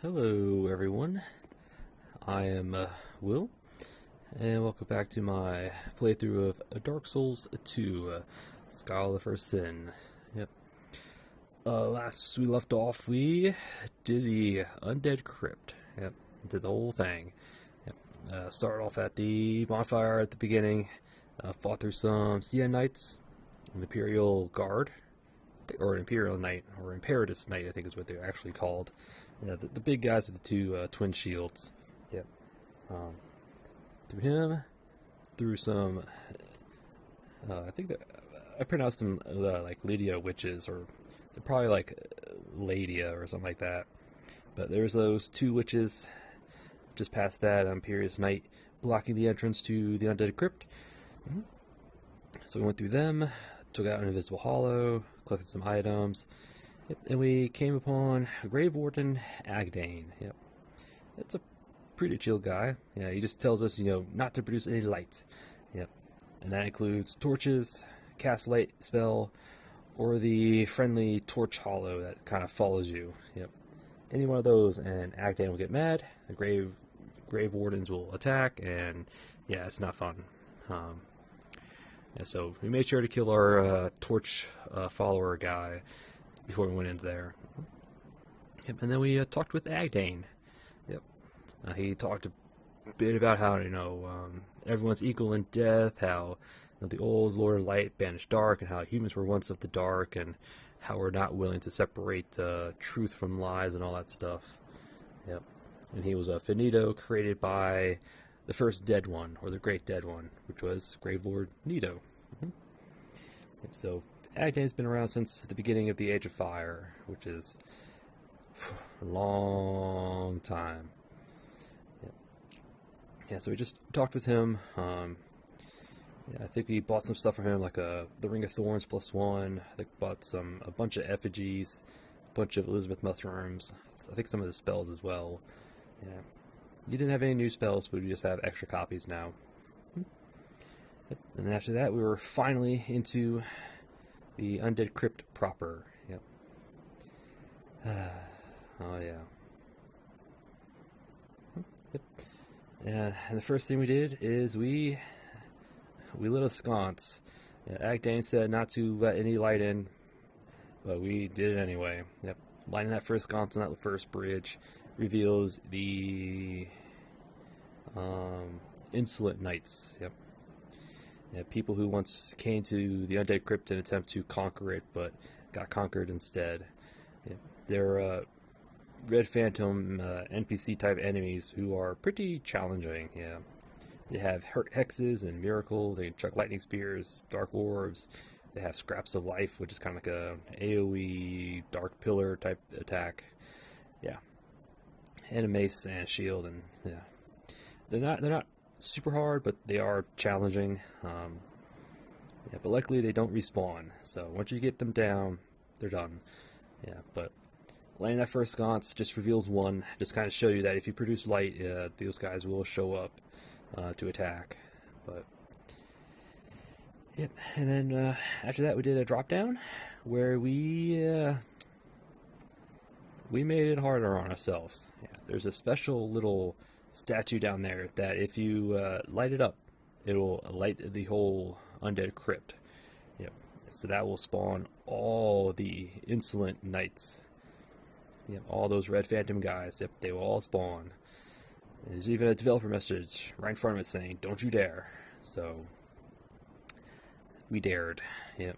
Hello everyone, I am Will, and welcome back to my playthrough of Dark Souls 2, Skull of the First Sin. Yep. Last we left off, we did the Undead Crypt. Yep, did the whole thing. Yep. Started off at the bonfire at the beginning, fought through some Sea Knights, an Imperial Guard, or Imperial Knight, or Imperatus Knight, I think is what they're actually called. Yeah, the big guys with the two twin shields. Yep. Through him, through some. I think that I pronounced them like Lydia witches, or they're probably like Ladia or something like that. But there's those two witches. Just past that, Imperious Knight blocking the entrance to the Undead Crypt. So we went through them, took out an invisible hollow, collected some items. Yep, and we came upon Grave Warden Agdane. Yep, that's a pretty chill guy. Yeah, he just tells us, not to produce any light. Yep, and that includes torches, cast light spell, or the friendly torch hollow that kind of follows you. Yep, any one of those, and Agdane will get mad. The Grave Wardens will attack, and yeah, it's not fun. Yeah, so we made sure to kill our torch follower guy before we went into there. Yep, and then we talked with Agdane. Yep, he talked a bit about how everyone's equal in death, how the old Lord of Light banished dark, and how humans were once of the dark, and how we're not willing to separate truth from lies and all that stuff. Yep, and he was a finito created by the first dead one, or the great dead one, which was Gravelord Nito. Yep, so Agdane's been around since the beginning of the Age of Fire, which is a long time. Yep. Yeah, so we just talked with him. I think we bought some stuff from him, like the Ring of Thorns +1. I think bought a bunch of effigies, a bunch of Elizabeth mushrooms. I think some of the spells as well. Yeah, you didn't have any new spells, but we just have extra copies now. Yep. And then after that, we were finally into the Undead Crypt proper. Yep. Oh yeah. Yep. And the first thing we did is we lit a sconce. Agdane said not to let any light in, but we did it anyway. Yep. Lighting that first sconce on that first bridge reveals the Insolent Knights. Yep. Yeah, people who once came to the Undead Crypt in an attempt to conquer it, but got conquered instead. Yeah, they're Red Phantom NPC type enemies who are pretty challenging. Yeah, they have hexes and miracle. They chuck lightning spears, dark orbs. They have scraps of life, which is kind of like a AOE dark pillar type attack. Yeah, and a mace and a shield, and yeah, they're not super hard, but they are challenging. Yeah, but luckily they don't respawn, so once you get them down, they're done. Yeah, but laying that first sconce just reveals one, just kind of show you that if you produce light, those guys will show up to attack. But yep, and then after that we did a drop down where we made it harder on ourselves. Yeah, there's a special little statue down there that if you light it up, it'll light the whole Undead Crypt. Yep. So that will spawn all the Insolent Knights. Yep, all those Red Phantom guys. Yep, they will all spawn. There's even a developer message right in front of it saying, "Don't you dare." So we dared. Yep.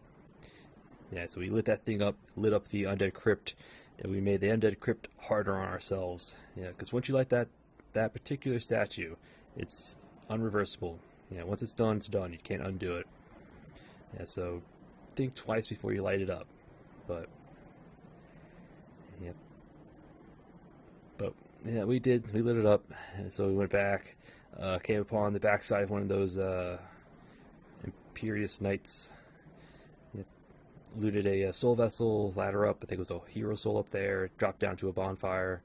Yeah, so we lit that thing up, lit up the Undead Crypt, and we made the Undead Crypt harder on ourselves. Yeah, because once you light that particular statue, it's unreversible. Yeah, once it's done, it's done. You can't undo it. Yeah, so think twice before you light it up. But yep. But yeah, we lit it up. And so we went back, came upon the backside of one of those Imperious Knights. Yep. Looted a soul vessel, ladder up. I think it was a hero soul up there. Dropped down to a bonfire.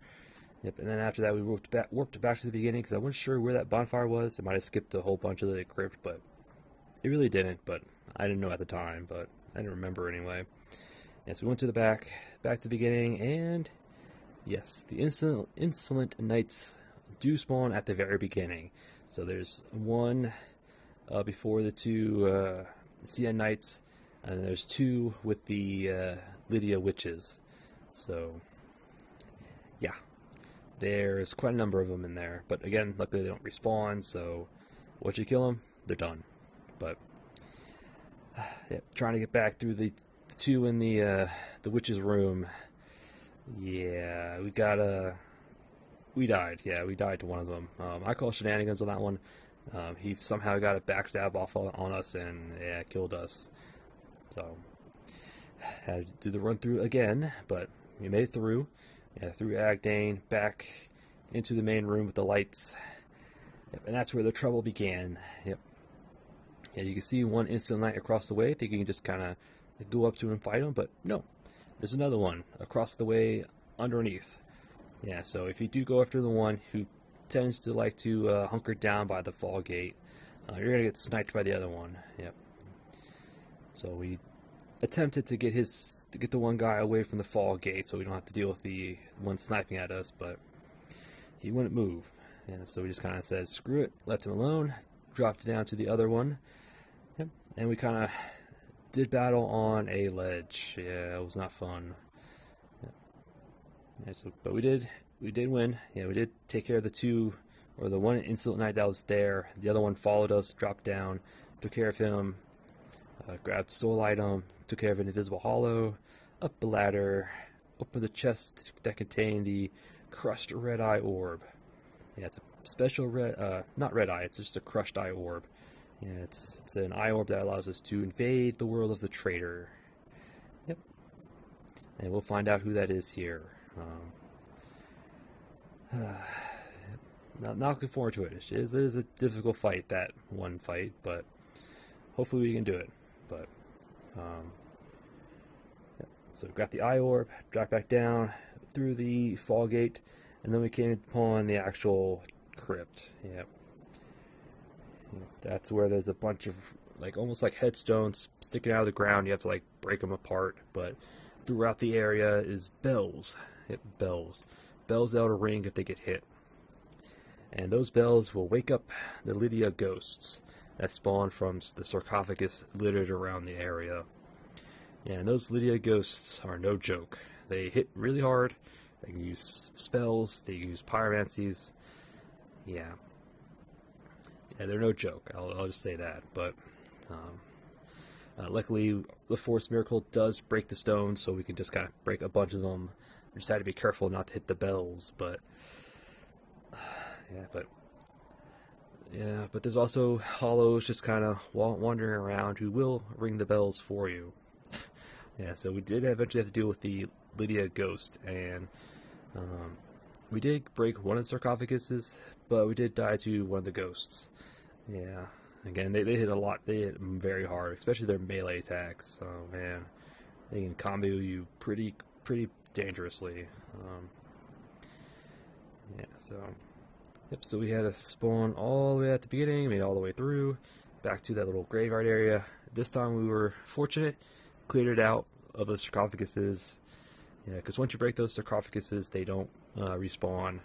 Yep, and then after that we warped back to the beginning because I wasn't sure where that bonfire was. It might have skipped a whole bunch of the crypt, but it really didn't. But I didn't know at the time, but I didn't remember anyway. Yeah, so we went to the back to the beginning, and Yes, the insolent knights do spawn at the very beginning. So there's one before the two Sea Knights, and there's two with the Lydia Witches. So, yeah, there's quite a number of them in there. But again, luckily they don't respawn, so once you kill them, they're done. But, yeah, trying to get back through the two in the Witch's room. Yeah, we died. Yeah, we died to one of them. I call shenanigans on that one. He somehow got a backstab off on us and yeah, killed us. So had to do the run through again, but we made it through. Yeah, through Agdane, back into the main room with the lights. Yep, and that's where the trouble began. Yep. Yeah, you can see one instant knight across the way, thinking you can just kind of go up to him and fight him, but no. There's another one across the way underneath. Yeah, so if you do go after the one who tends to like to hunker down by the fall gate, you're going to get sniped by the other one. Yep. So we attempted to get the one guy away from the fall gate so we don't have to deal with the one sniping at us, but he wouldn't move. Yeah, so we just kind of said, screw it, left him alone, dropped down to the other one. Yep. And we kind of did battle on a ledge. Yeah, it was not fun. Yeah, so, but we did win. Yeah, we did take care of the two, or the one insolent knight that was there. The other one followed us, dropped down, took care of him, grabbed soul item, took care of an invisible hollow, up the ladder, opened the chest that contained the crushed red eye orb. Yeah, it's a special not red eye, it's just a crushed eye orb. Yeah, it's an eye orb that allows us to invade the world of the traitor. Yep. And we'll find out who that is here. Not looking forward to it. It is a difficult fight, that one fight, but hopefully we can do it. But, yeah. So we got the Eye Orb, dropped back down through the fall gate, and then we came upon the actual crypt. Yep. That's where there's a bunch of almost like headstones sticking out of the ground. You have to break them apart, but throughout the area is bells. Yep, bells that'll ring if they get hit, and those bells will wake up the Lydia ghosts that spawn from the sarcophagus littered around the area. Yeah, and those Lydia ghosts are no joke. They hit really hard. They can use spells. They use pyromancies. Yeah, they're no joke. I'll just say that. But luckily, the Force Miracle does break the stones, so we can just kind of break a bunch of them. We just had to be careful not to hit the bells. But but there's also hollows just kind of wandering around who will ring the bells for you. Yeah, so we did eventually have to deal with the Lydia ghost, and we did break one of the sarcophaguses, but we did die to one of the ghosts. Yeah, again, they hit a lot. They hit very hard, especially their melee attacks. Oh man, they can combo you pretty dangerously. Yeah, so yep. So we had to spawn all the way at the beginning, made it all the way through, back to that little graveyard area. This time we were fortunate, cleared it out of the sarcophaguses. Yeah, because once you break those sarcophaguses, they don't respawn.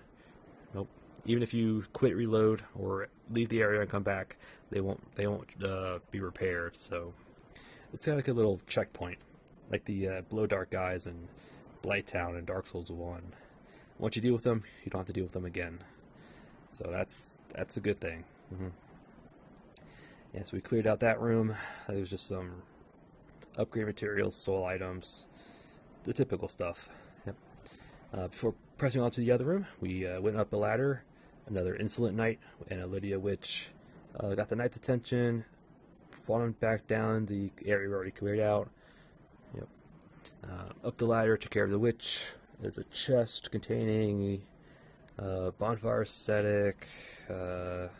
Nope. Even if you quit, reload, or leave the area and come back, they won't be repaired. So it's kind of like a little checkpoint, like the Blow Dark guys in Blighttown and Dark Souls 1. Once you deal with them, you don't have to deal with them again. So that's a good thing. Mm-hmm. Yeah, so we cleared out that room. There was just some upgrade materials, soul items, the typical stuff. Yep. Before pressing on to the other room, we went up the ladder. Another insolent knight and a Lydia witch. Got the knight's attention. Fallen back down the area we already cleared out. Yep. Up the ladder, took care of the witch. There's a chest containing bonfire ascetic, the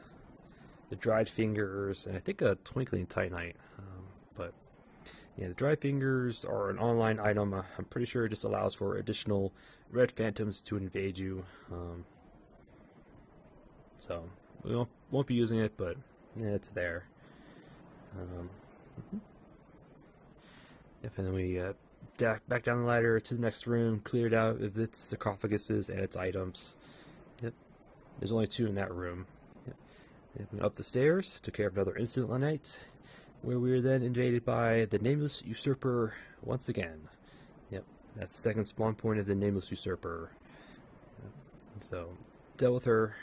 dried fingers, and I think a twinkling titanite. But yeah, the dried fingers are an online item. I'm pretty sure it just allows for additional red phantoms to invade you. So we won't be using it, but yeah, it's there. Yep, and then we back down the ladder to the next room, cleared out of its sarcophaguses and its items. Yep. There's only 2 in that room. Yep. And went up the stairs, took care of another incident one night, where we were then invaded by the Nameless Usurper once again. Yep. That's the second spawn point of the Nameless Usurper. Yep. So, dealt with her.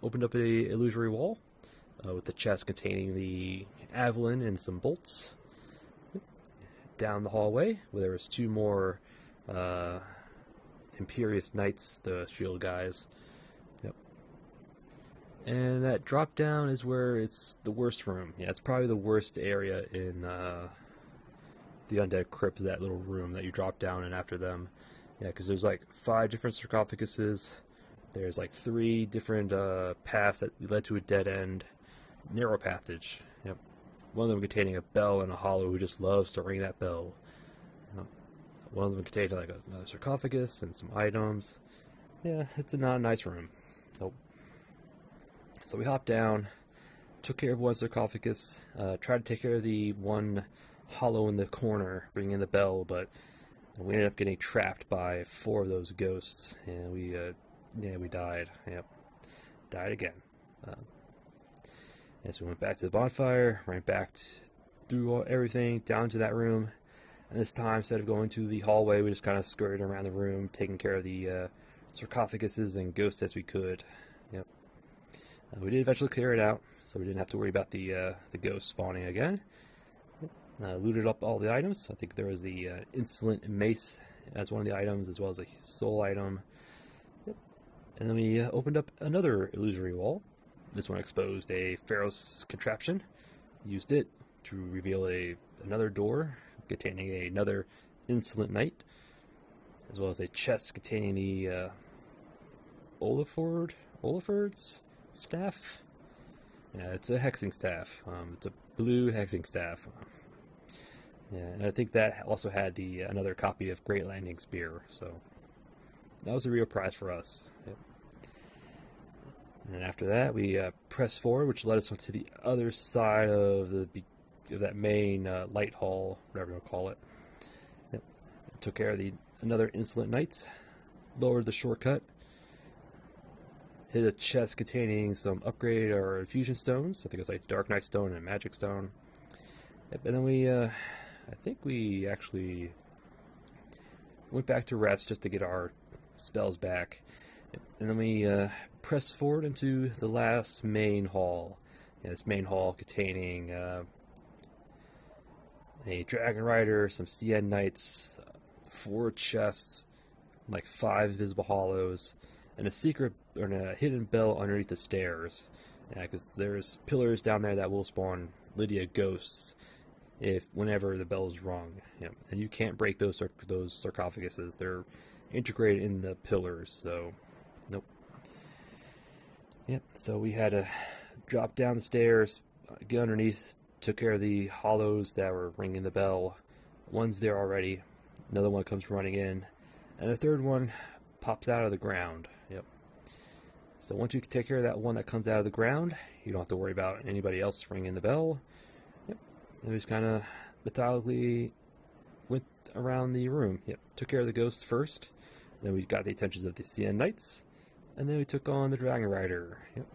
Opened up a illusory wall with the chest containing the Avalon and some bolts. Down the hallway, where there was 2 more Imperious Knights, the shield guys. Yep. And that drop down is where it's the worst room. Yeah, it's probably the worst area in the Undead Crypt, that little room that you drop down in after them. Yeah, because there's like 5 different sarcophaguses. There's like 3 different paths that led to a dead end. Narrow passage. Yep. One of them containing a bell and a hollow who just loves to ring that bell. Yep. One of them containing like another sarcophagus and some items. Yeah, it's not a nice room. Nope. So we hopped down, took care of one sarcophagus, tried to take care of the one hollow in the corner, bringing in the bell, but we ended up getting trapped by 4 of those ghosts, and we died. Yep, died again. And so we went back to the bonfire, ran back through everything, down to that room, and this time, instead of going to the hallway, we just kind of skirted around the room, taking care of the sarcophaguses and ghosts as we could. Yep. We did eventually clear it out, so we didn't have to worry about the ghosts spawning again. Looted up all the items. I think there was the Insolent Mace as one of the items, as well as a soul item. Yep. And then we opened up another illusory wall. This one exposed a Pharaoh's contraption. Used it to reveal another door containing another Insolent Knight, as well as a chest containing the Olaford's staff. Yeah, it's a hexing staff. It's a blue hexing staff. Yeah, and I think that also had another copy of Great Landing Spear. So that was a real prize for us. Yep. And then after that, we pressed forward, which led us to the other side of that main light hall, whatever you want to call it. Yep. Took care of another Insolent Knight, lowered the shortcut, hit a chest containing some upgrade or infusion stones. I think it was like Dark Knight Stone and Magic Stone. Yep. And then I think we actually went back to rest just to get our spells back. And then we pressed forward into the last main hall. Yeah, this main hall containing a Dragon Rider, some CN Knights, 4 chests, like 5 invisible hollows, and a hidden bell underneath the stairs. Yeah, because there's pillars down there that will spawn Lydia ghosts whenever the bell is rung. Yeah, and you can't break those sarcophaguses. They're integrated in the pillars, so nope. Yep, so we had to drop down the stairs, get underneath, took care of the hollows that were ringing the bell. One's there already, another one comes running in, and the third one pops out of the ground. Yep. So once you take care of that one that comes out of the ground, you don't have to worry about anybody else ringing the bell. Yep. And we just kind of methodically went around the room. Yep. Took care of the ghosts first. Then we got the attentions of the CN Knights, and then we took on the Dragon Rider. Yep.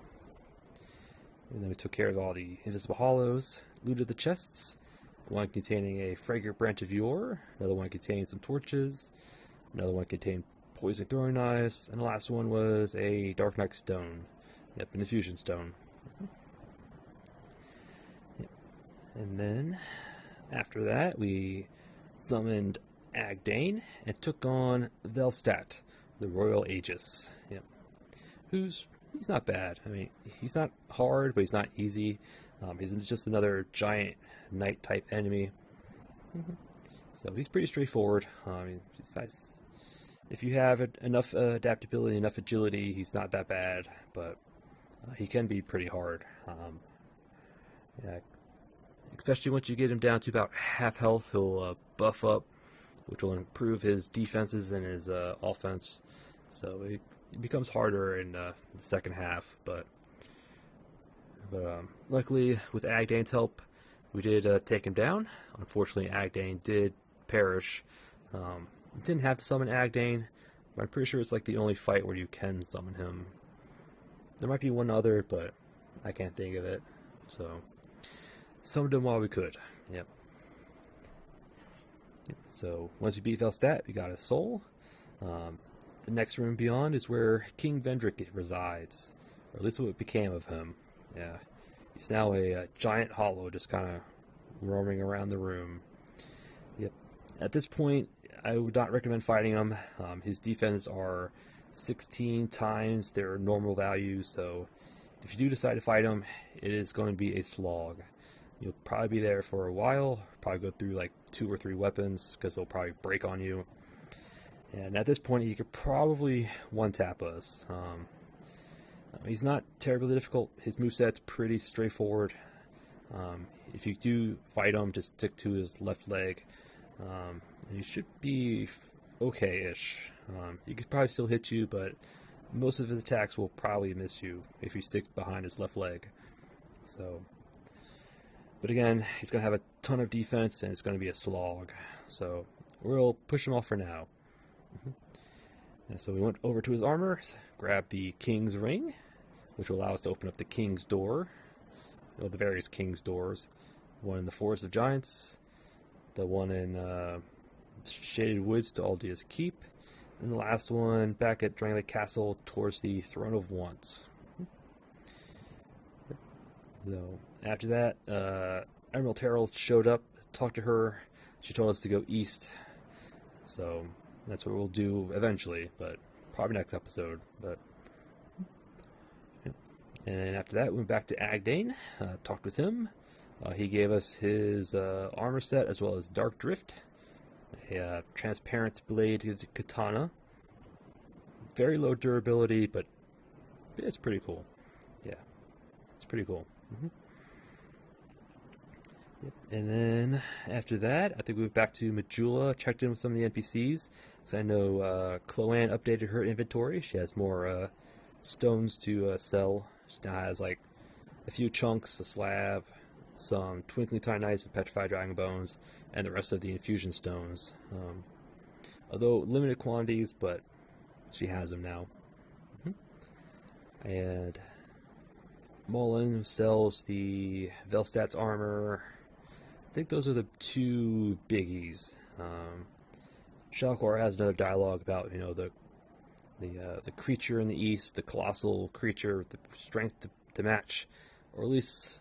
And then we took care of all the invisible hollows, looted the chests, one containing a fragrant branch of yore, another one containing some torches, another one contained poison throwing knives, and the last one was a Dark Knight Stone. Yep, an infusion stone. Yep. And then, after that, we summoned Agdane and took on Velstadt, the Royal Aegis. Yep. He's not bad. I mean, he's not hard, but he's not easy. He's just another giant knight type enemy. So he's pretty straightforward. If you have enough adaptability, enough agility, he's not that bad, but he can be pretty hard. Yeah, especially once you get him down to about half health, he'll buff up, which will improve his defenses and his offense. So it becomes harder in the second half, but luckily with Agdane's help, we did take him down. Unfortunately, Agdane did perish. Didn't have to summon Agdane, but I'm pretty sure it's like the only fight where you can summon him. There might be one other, but I can't think of it. So, summoned him while we could. Yep. So, once you beat Velstadt, you got his soul. The next room beyond is where King Vendrick resides, or at least what became of him. Yeah. He's now a giant hollow, just kind of roaming around the room. Yep. At this point, I would not recommend fighting him. His defense are 16 times their normal value, so if you do decide to fight him, it is going to be a slog. You'll probably be there for a while, probably go through like 2 or 3 weapons, because they'll probably break on you. And at this point, you could probably one-tap us. He's not terribly difficult. His moveset's pretty straightforward. If you do fight him, just stick to his left leg. And he should be okay-ish. He could probably still hit you, but most of his attacks will probably miss you if you stick behind his left leg. So, but again, he's going to have a ton of defense, and it's going to be a slog. So we'll push him off for now. And so we went over to his armor, grabbed the King's Ring, which will allow us to open up the King's Door, or the various King's Doors. One in the Forest of Giants, the one in Shaded Woods to Aldea's Keep, and the last one back at Drangelic Castle towards the Throne of Wants. So after that, Admiral Terrell showed up, talked to her. She told us to go east. So that's what we'll do eventually, but probably next episode. But and after that, we went back to Agdane, talked with him. He gave us his armor set as well as Dark Drift, a transparent blade katana. Very low durability, but it's pretty cool. Yeah, it's pretty cool. Yep. And then after that, I think we went back to Majula, checked in with some of the NPCs. So I know Chloanne updated her inventory. She has more stones to sell. She now has like a few chunks, a slab, some twinkling titanites and petrified dragon bones, and the rest of the infusion stones. Although limited quantities, but she has them now. And Mullen sells the Velstadt's armor. I think those are the 2 biggies. Shalkor has another dialogue about, you know, the creature in the east, the colossal creature with the strength to match, or at least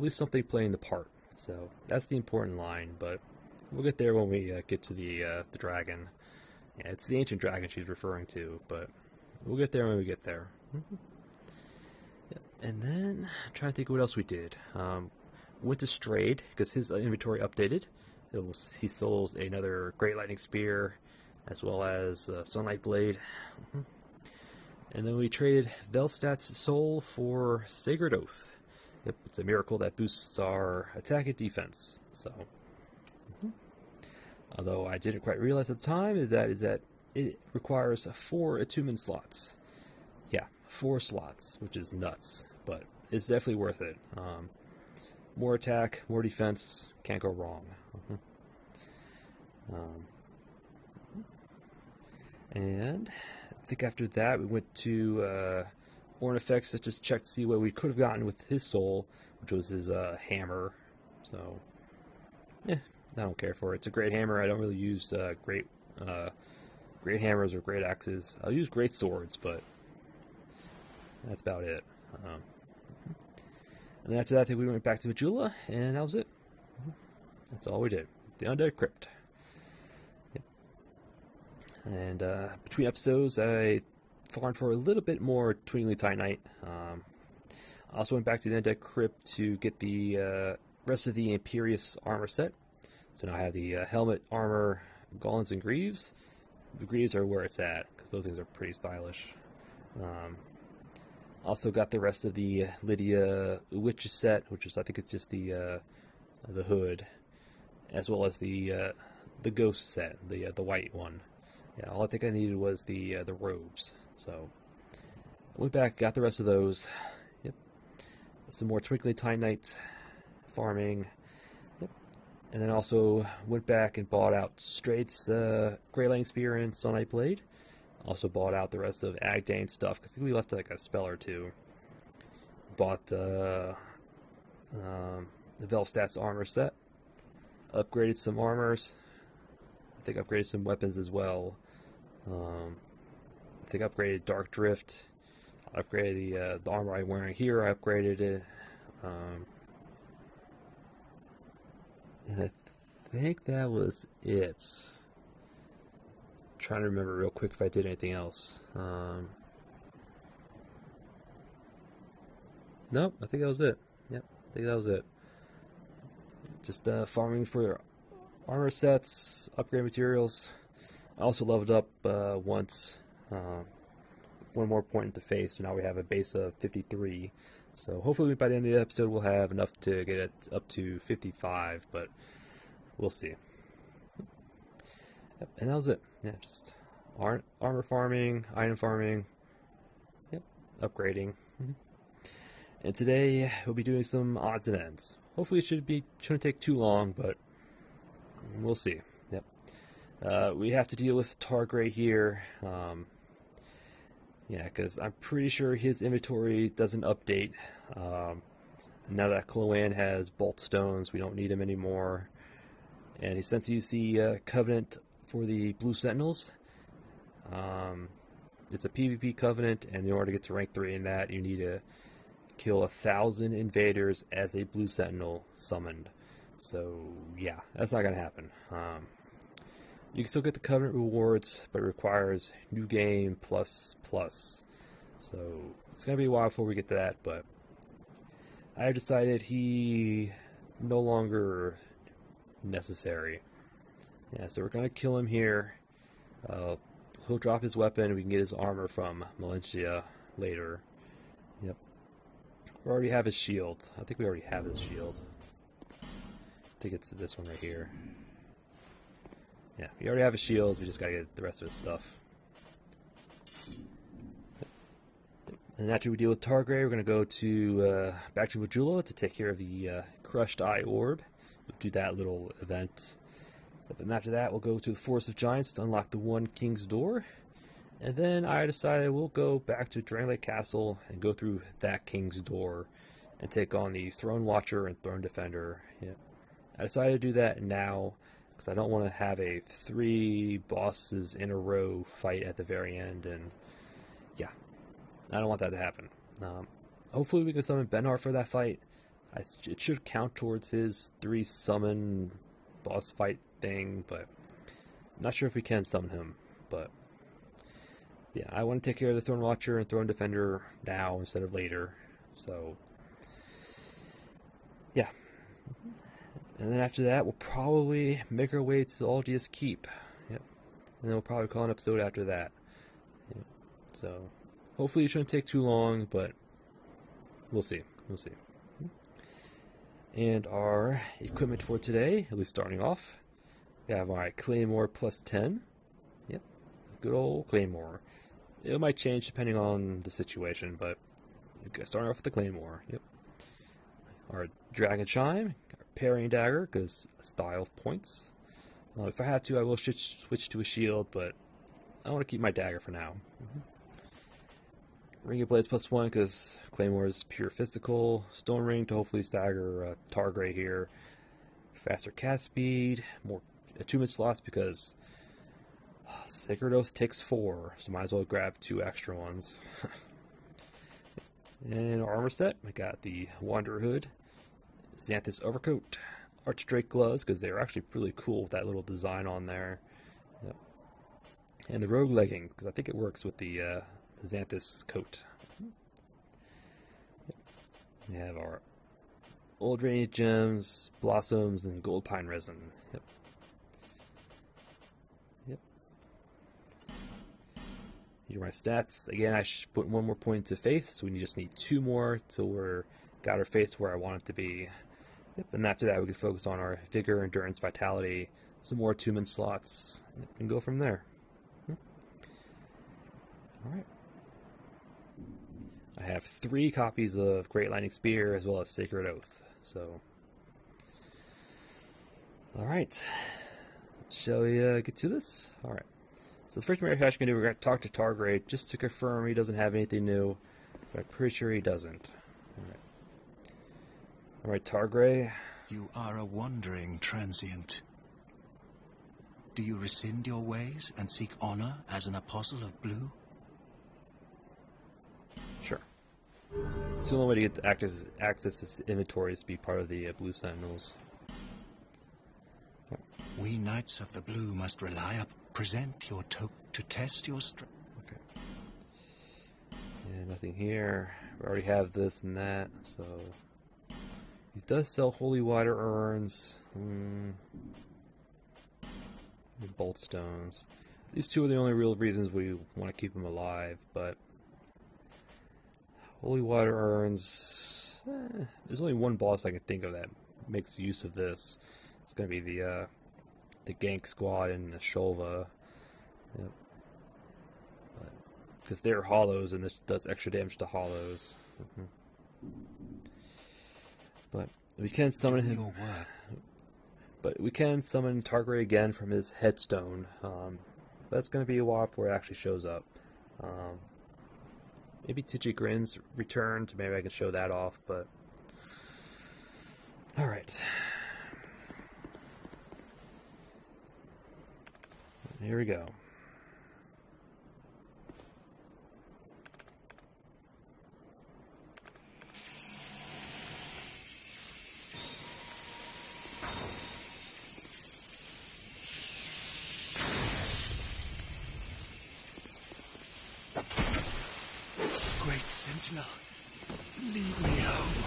something playing the part. So that's the important line, but we'll get there when we get to the dragon. Yeah, it's the ancient dragon she's referring to, but we'll get there when we get there. Yep. And then I'm trying to think of what else we did. Went to Strayed because his inventory updated. He sold another Great Lightning Spear as well as Sunlight Blade. And then we traded Velstadt's soul for Sacred Oath. Yep, it's a miracle that boosts our attack and defense. So, although I didn't quite realize at the time is that it requires 4 attunement slots. Yeah, 4 slots, which is nuts, but it's definitely worth it. More attack, more defense, can't go wrong. And I think after that we went to Ornifex to just check to see what we could have gotten with his soul, which was his hammer. So, yeah, I don't care for it. It's a great hammer. I don't really use great hammers or great axes. I'll use great swords, but that's about it. And then after that, I think we went back to Majula, and that was it. That's all we did. The Undead Crypt. Yep. And between episodes, I farmed for a little bit more Twinkling Titanite. I also went back to the Undead Crypt to get the rest of the Imperious armor set. So now I have the helmet, armor, gauntlets, and greaves. The greaves are where it's at, because those things are pretty stylish. Also got the rest of the Lydia Witches set, which is, I think it's just the hood, as well as the Ghost set, the white one. Yeah, all I think I needed was the robes. So I went back, got the rest of those. Yep. some more Twinkly Titanite farming. Yep. And then also went back and bought out Straight's Grey Lightning Spear and Sunlight Blade. Also bought out the rest of Agdane stuff, because I think we left like a spell or two. Bought the Velstath's armor set. Upgraded some armors. I think upgraded some weapons as well. I think upgraded Dark Drift. I upgraded the armor I'm wearing here. I upgraded it. And I think that was it. Trying to remember real quick if I did anything else. Nope, I think that was it. Yep, I think that was it. Just farming for armor sets, upgrade materials. I also leveled up once. One more point into face, so now we have a base of 53. So hopefully by the end of the episode we'll have enough to get it up to 55, but we'll see. Yep, and that was it. Yeah, just armor farming, item farming, yep, upgrading. And today we'll be doing some odds and ends. Hopefully it shouldn't take too long, but we'll see. Yep. We have to deal with Targray here. Yeah, because I'm pretty sure his inventory doesn't update. Now that Cloan has bolt stones, we don't need him anymore. And since he's the covenant for the Blue Sentinels, it's a PvP covenant, and in order to get to rank 3 in that, you need to kill 1,000 invaders as a Blue Sentinel summoned. So yeah, that's not gonna happen. You can still get the Covenant rewards, but it requires new game plus. So it's going to be a while before we get to that, but I decided he no longer necessary. Yeah, so we're going to kill him here. He'll drop his weapon. We can get his armor from Malencia later. Yep. We already have his shield. I think we already have his shield. I think it's this one right here. Yeah, we already have his shields, we just gotta get the rest of his stuff. And after we deal with Targray, we're gonna go to back to Majula to take care of the crushed Eye Orb. We'll do that little event. And after that, we'll go to the Forest of Giants to unlock the One King's Door. And then I decided we'll go back to Drangelic Castle and go through that King's Door and take on the Throne Watcher and Throne Defender. Yeah. I decided to do that now, because I don't want to have a 3 bosses in a row fight at the very end, and yeah, I don't want that to happen. Hopefully we can summon Benhar for that fight. It should count towards his 3 summon boss fight thing, but I'm not sure if we can summon him. But yeah, I want to take care of the Throne Watcher and Throne Defender now instead of later. So yeah. And then after that, we'll probably make our way to Aldia's Keep. Yep. And then we'll probably call an episode after that. Yep. So, hopefully it shouldn't take too long, but we'll see. We'll see. And our equipment for today, at least starting off, we have our Claymore plus 10. Yep. Good old Claymore. It might change depending on the situation, but starting off with the Claymore. Yep. Our Dragon Chime. Parrying dagger, because style of points. If I had to, I will switch to a shield, but I want to keep my dagger for now. Ring of Blades plus 1, because Claymore is pure physical. Stone Ring to hopefully stagger Targray here. Faster cast speed, more attunement slots, because Sacred Oath takes 4, so might as well grab 2 extra ones. And our armor set, I got the Wanderer Hood, Xanthus Overcoat, Archdrake Gloves, because they're actually really cool with that little design on there. Yep. And the Rogue Legging, because I think it works with the Xanthus coat. Yep. We have our Old Radiant Gems, Blossoms, and Gold Pine Resin. Yep. Yep. Here are my stats. Again, I should put 1 more point to Faith, so we just need 2 more till we're got our Faith where I want it to be. Yep. And after that, we can focus on our Vigor, Endurance, Vitality, some more attunement slots, and go from there. Alright. I have 3 copies of Great Lightning Spear as well as Sacred Oath. So, alright. Shall we get to this? Alright. So the first thing we're actually going to do, we're going to talk to Targrade just to confirm he doesn't have anything new. But I'm pretty sure he doesn't. Alright, Targrade. You are a wandering transient. Do you rescind your ways and seek honor as an apostle of blue? Sure. It's the only way to get access to inventory is to be part of the Blue Sentinels. We Knights of the Blue must rely up. Present your token to test your strength. Okay. Yeah, nothing here. We already have this and that, so... He does sell Holy Water Urns. Bolt Stones. These 2 are the only real reasons we want to keep him alive, but... Holy Water Urns... there's only one boss I can think of that makes use of this. It's going to be the Gank Squad and the Shulva. Yep. Because they're hollows, and this does extra damage to hollows. But we can summon him. But we can summon Targrade again from his headstone. That's going to be a while before it actually shows up. Maybe Titchy Grin's returned. Maybe I can show that off. But all right, here we go. Lead me home.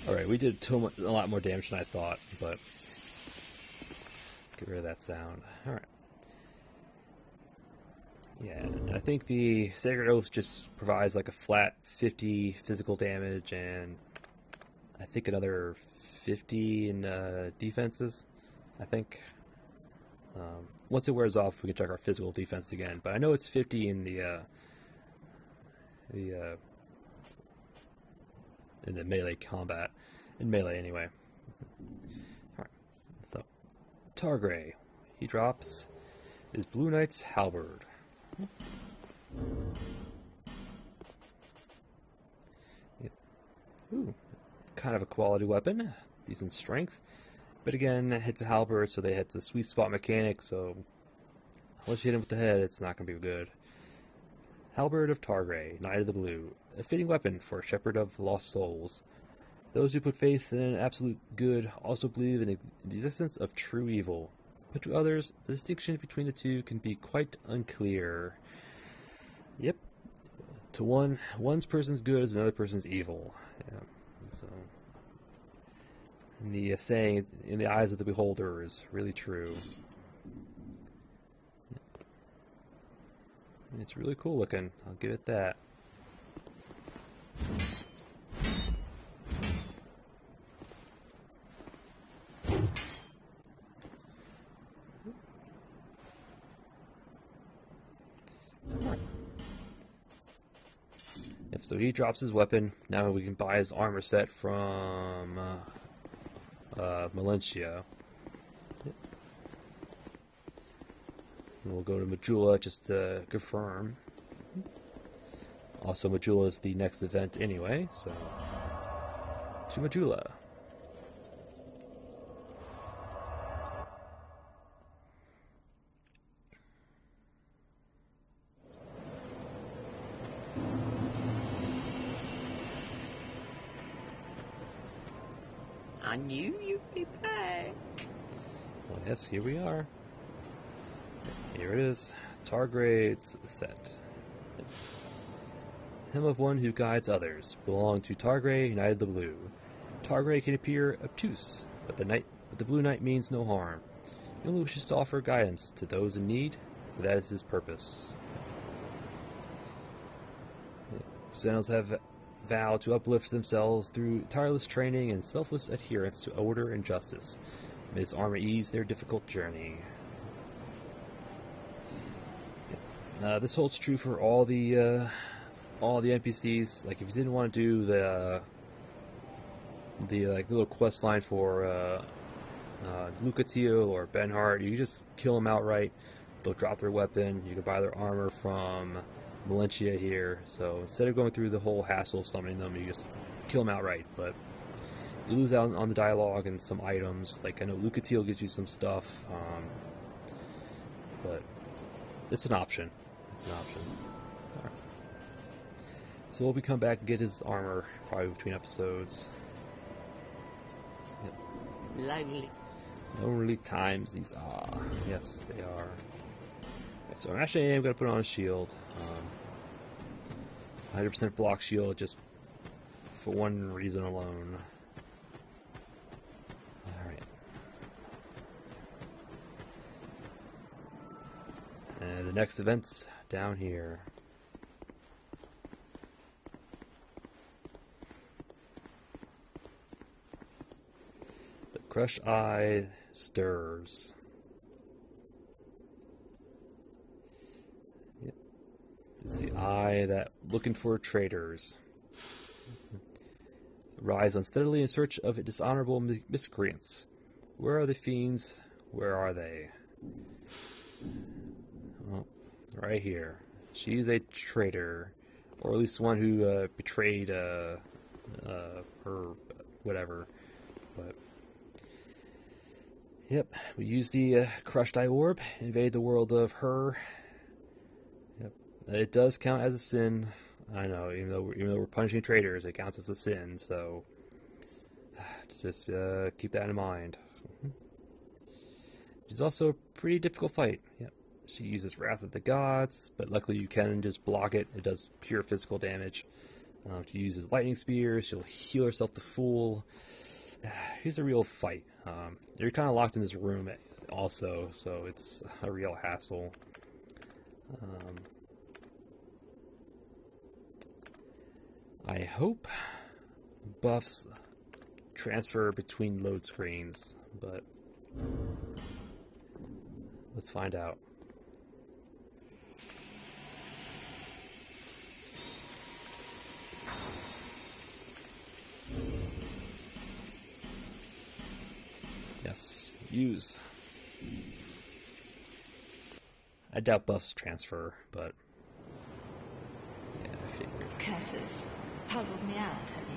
Alright, we did a lot more damage than I thought, but let's get rid of that sound. Alright. Yeah, I think the Sacred Oath just provides like a flat 50 physical damage and I think another 50 in defenses, I think. Once it wears off, we can check our physical defense again, but I know it's 50 in in the melee combat. In melee, anyway. Alright, so Targrade. He drops his Blue Knight's Halberd. Yep. Ooh, kind of a quality weapon. Decent strength. But again, it hits a halberd, so they hit a sweet spot mechanic, so unless you hit him with the head, it's not going to be good. Halberd of Targrade, Knight of the Blue, a fitting weapon for a shepherd of lost souls. Those who put faith in absolute good also believe in the existence of true evil. But to others, the distinction between the two can be quite unclear. Yep. To one person's good is another person's evil. Yeah. So, and the saying, in the eyes of the beholder, is really true. It's really cool looking, I'll give it that. Yep, so he drops his weapon. Now we can buy his armor set from Melentia. Yep. We'll go to Majula just to confirm. Also, Majula is the next event anyway, so to Majula. I knew you'd be back. Well, yes, here we are. Here it is. Targrade's set. Hymn of one who guides others. Belong to Targrade, Knight of the Blue. Targrade can appear obtuse, but the Blue Knight means no harm. He only wishes to offer guidance to those in need, for that is his purpose. Sentinels have vowed to uplift themselves through tireless training and selfless adherence to order and justice. May this armor ease their difficult journey. This holds true for all the all the NPCs. Like, if you didn't want to do the like little quest line for Lucatio or Benhart, you can just kill them outright. They'll drop their weapon. You can buy their armor from Valencia here. So instead of going through the whole hassle of summoning them, you just kill them outright. But you lose out on the dialogue and some items. Like, I know Lucatio gives you some stuff, but it's an option. It's an option. All right. So we'll come back and get his armor probably between episodes. Yep. Lonely. Lonely times these are. Yes, they are. So I'm going to put on a shield. 100% block shield just for one reason alone. Alright. And the next event's down here. The crushed eye stirs. Yep. It's the eye that looking for traitors. Rise unsteadily in search of dishonorable miscreants. Where are the fiends? Where are they? Well, right here. She's a traitor, or at least one who betrayed her, whatever. But yep, we use the crushed Eye Orb, invade the world of her. Yep, it does count as a sin. I know, even though we're punishing traitors, it counts as a sin. So just keep that in mind. It's also a pretty difficult fight. Yep, she uses Wrath of the Gods, but luckily you can just block it. It does pure physical damage. She uses lightning spears. She'll heal herself to full. Here's a real fight. You're kind of locked in this room also, so it's a real hassle. I hope buffs transfer between load screens, but let's find out. Yes, use. I doubt buffs transfer, but yeah, I figured. Curses. Puzzled me out, have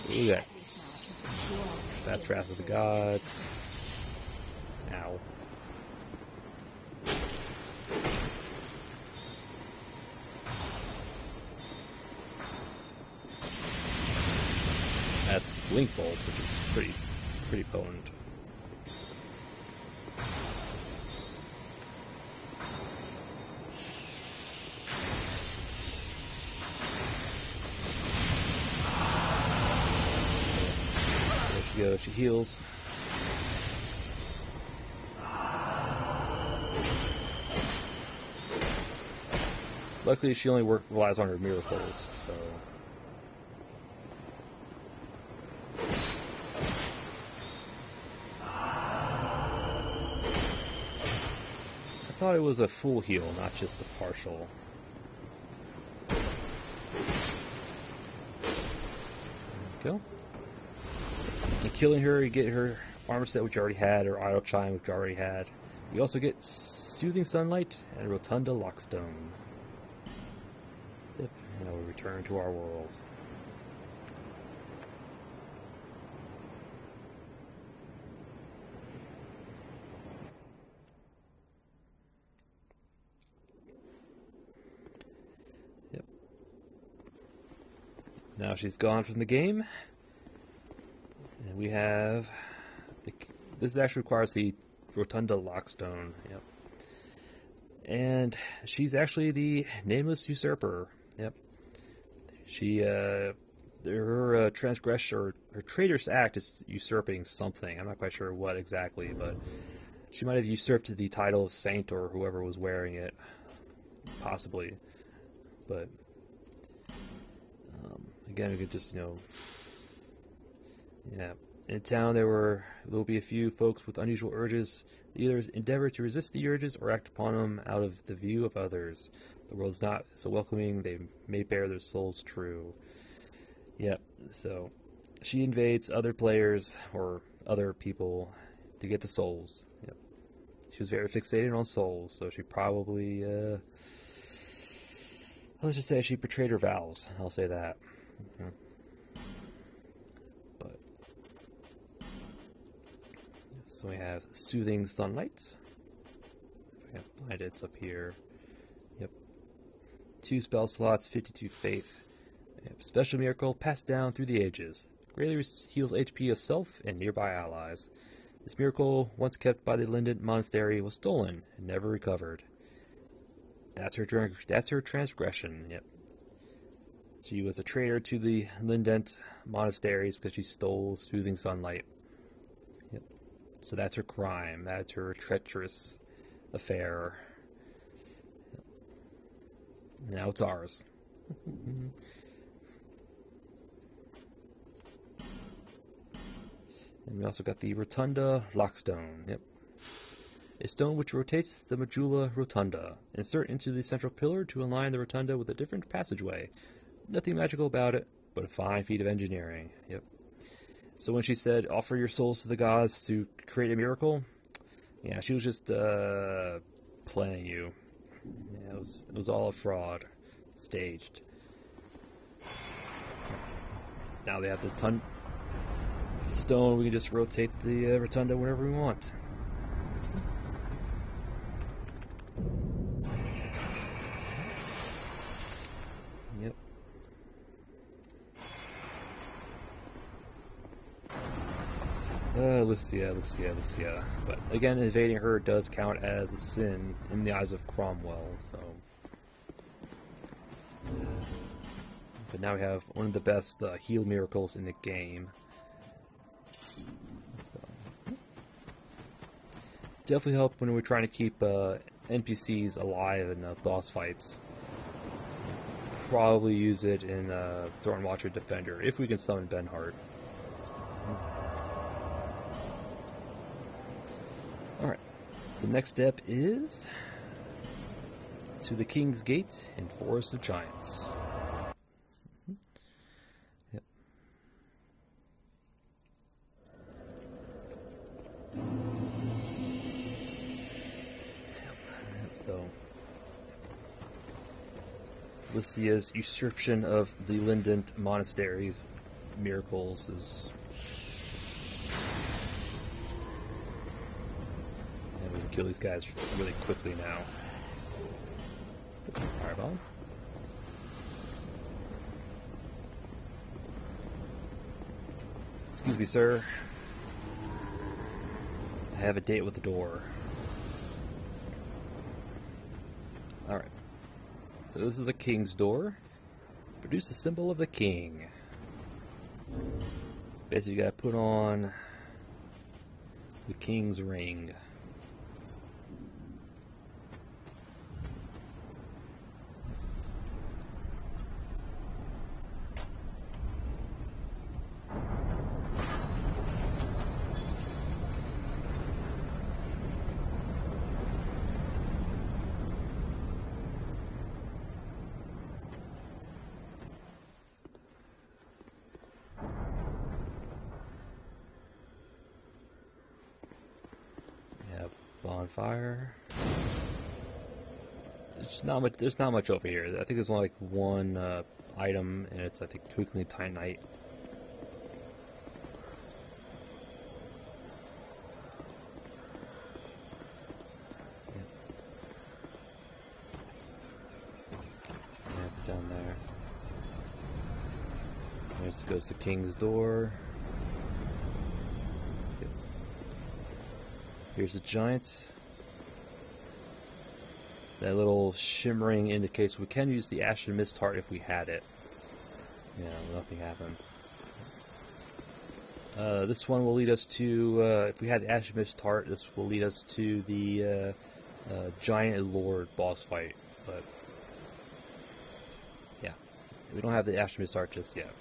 you? Yes. That's Wrath of the Gods. Ow. That's Blink Bolt, which is pretty potent. There she goes, she heals. Luckily, she only relies on her miracles, so. I thought it was a full heal, not just a partial. There we go. And killing her, you get her armor set, which you already had, or Idle Chime, which you already had. You also get Soothing Sunlight and Rotunda Lockstone. Yep, and we return to our world. Yep. Now she's gone from the game. And we have... This actually requires the Rotunda Lockstone. Yep. And she's actually the Nameless Usurper. Yep. She, her transgression, or her traitorous act is usurping something. I'm not quite sure what exactly, but she might have usurped the title of saint or whoever was wearing it. Possibly. But, again, we could just, yeah. In town, there will be a few folks with unusual urges. They either endeavor to resist the urges or act upon them out of the view of others. The world's not so welcoming, they may bear their souls true. Yep, so she invades other players or other people to get the souls. Yep. She was very fixated on souls, so she probably, let's just say she betrayed her vows. I'll say that. Mm-hmm. But, so we have Soothing Sunlight. If I can find it, it's up here. Yep. 2 spell slots, 52 faith. Yep. Special miracle passed down through the ages. Greatly heals HP of self and nearby allies. This miracle, once kept by the Linden Monastery, was stolen and never recovered. That's her transgression. Yep. She was a traitor to the Lindent monasteries because she stole Soothing Sunlight. Yep. So that's her crime. That's her treacherous affair. Yep. Now it's ours. And we also got the Rotunda Lockstone. Yep. A stone which rotates the medulla rotunda. Insert into the central pillar to align the rotunda with a different passageway. Nothing magical about it, but a fine feat of engineering. Yep. So when she said, offer your souls to the gods to create a miracle, yeah, she was just playing you. Yeah, it was all a fraud. Staged. So now they have the stone, we can just rotate the rotunda whenever we want. Yep. Lucia. But again, invading her does count as a sin in the eyes of Cromwell, so. But now we have one of the best heal miracles in the game. Definitely help when we're trying to keep NPCs alive in boss fights. Probably use it in Thornwatcher Defender if we can summon Benhart. Alright, so next step is to the King's Gate in Forest of Giants. Yep. So, Lucia's usurpation of the Lindent Monastery's miracles is... Yeah, we can kill these guys really quickly now. Fireball. Excuse me, sir. I have a date with the door. Alright. So this is a king's door. Produce the symbol of the king. Basically, you gotta put on the king's ring. Bonfire. It's not much. There's not much over here. I think there's only like one item, and it's I think Twinkling Titanite. Yeah, it's down there. There's goes the King's Door. Here's the Giants. That little shimmering indicates we can use the Ashen Mist Heart if we had it. Yeah, nothing happens. This one will lead us to, if we had the Ashen Mist Heart, this will lead us to the Giant Lord boss fight. But, yeah, we don't have the Ashen Mist Heart just yet.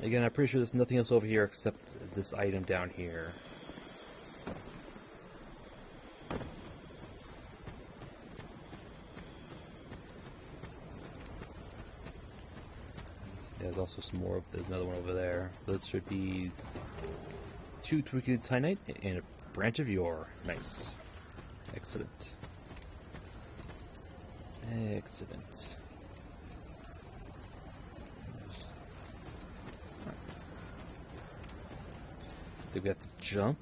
Again, I'm pretty sure there's nothing else over here except this item down here. There's also some more. There's another one over there. This should be 2 twinkling titanite and a branch of yore. Nice. Excellent. Excellent. I think we have to jump.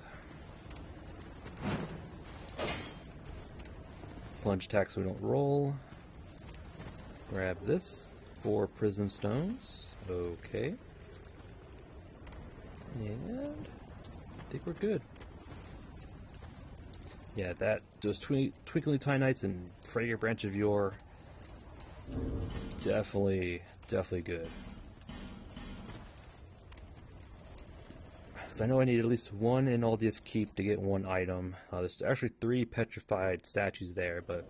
Plunge attack so we don't roll. Grab this. 4 prism stones. Okay. And I think we're good. Yeah, those twinkling tinites and fragrant branch of yore, definitely good. So I know I need at least 1 in Aldius Keep to get 1 item. There's actually 3 petrified statues there, but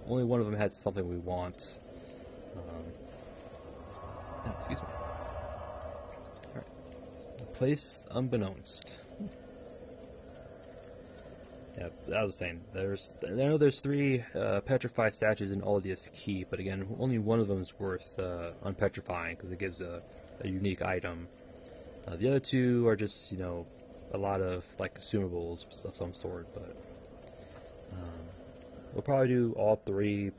only one of them has something we want. Oh, excuse me. Alright. Place unbeknownst. Yeah, I was saying, I know there's 3 petrified statues in Aldius Keep, but again, only one of them is worth unpetrifying, because it gives a unique item. The other 2 are just, a lot of, like, consumables of some sort, but we'll probably do all 3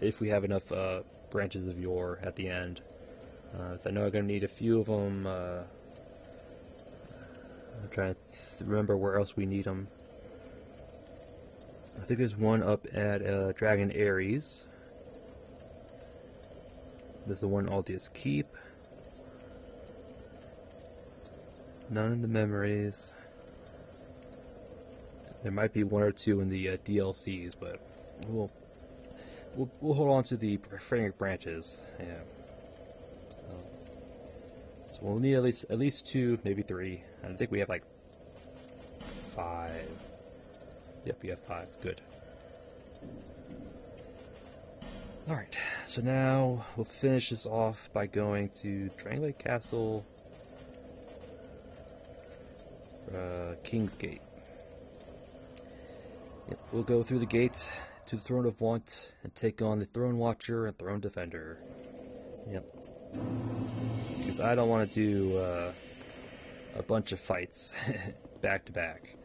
if we have enough branches of yore at the end. So I know I'm going to need a few of them. I'm trying to remember where else we need them. I think there's one up at Dragon Ares. There's the one Aldius Keep. None in the memories. There might be 1 or 2 in the DLCs, but we'll hold on to the fragrant branches. Yeah. So we'll need at least 2, maybe 3. I think we have like 5. Yep, we have 5. Good. Alright, so now we'll finish this off by going to Drangelic Castle, King's Gate. Yep, we'll go through the gate to the Throne of Want and take on the Throne Watcher and Throne Defender. Yep. Because I don't want to do a bunch of fights back to back.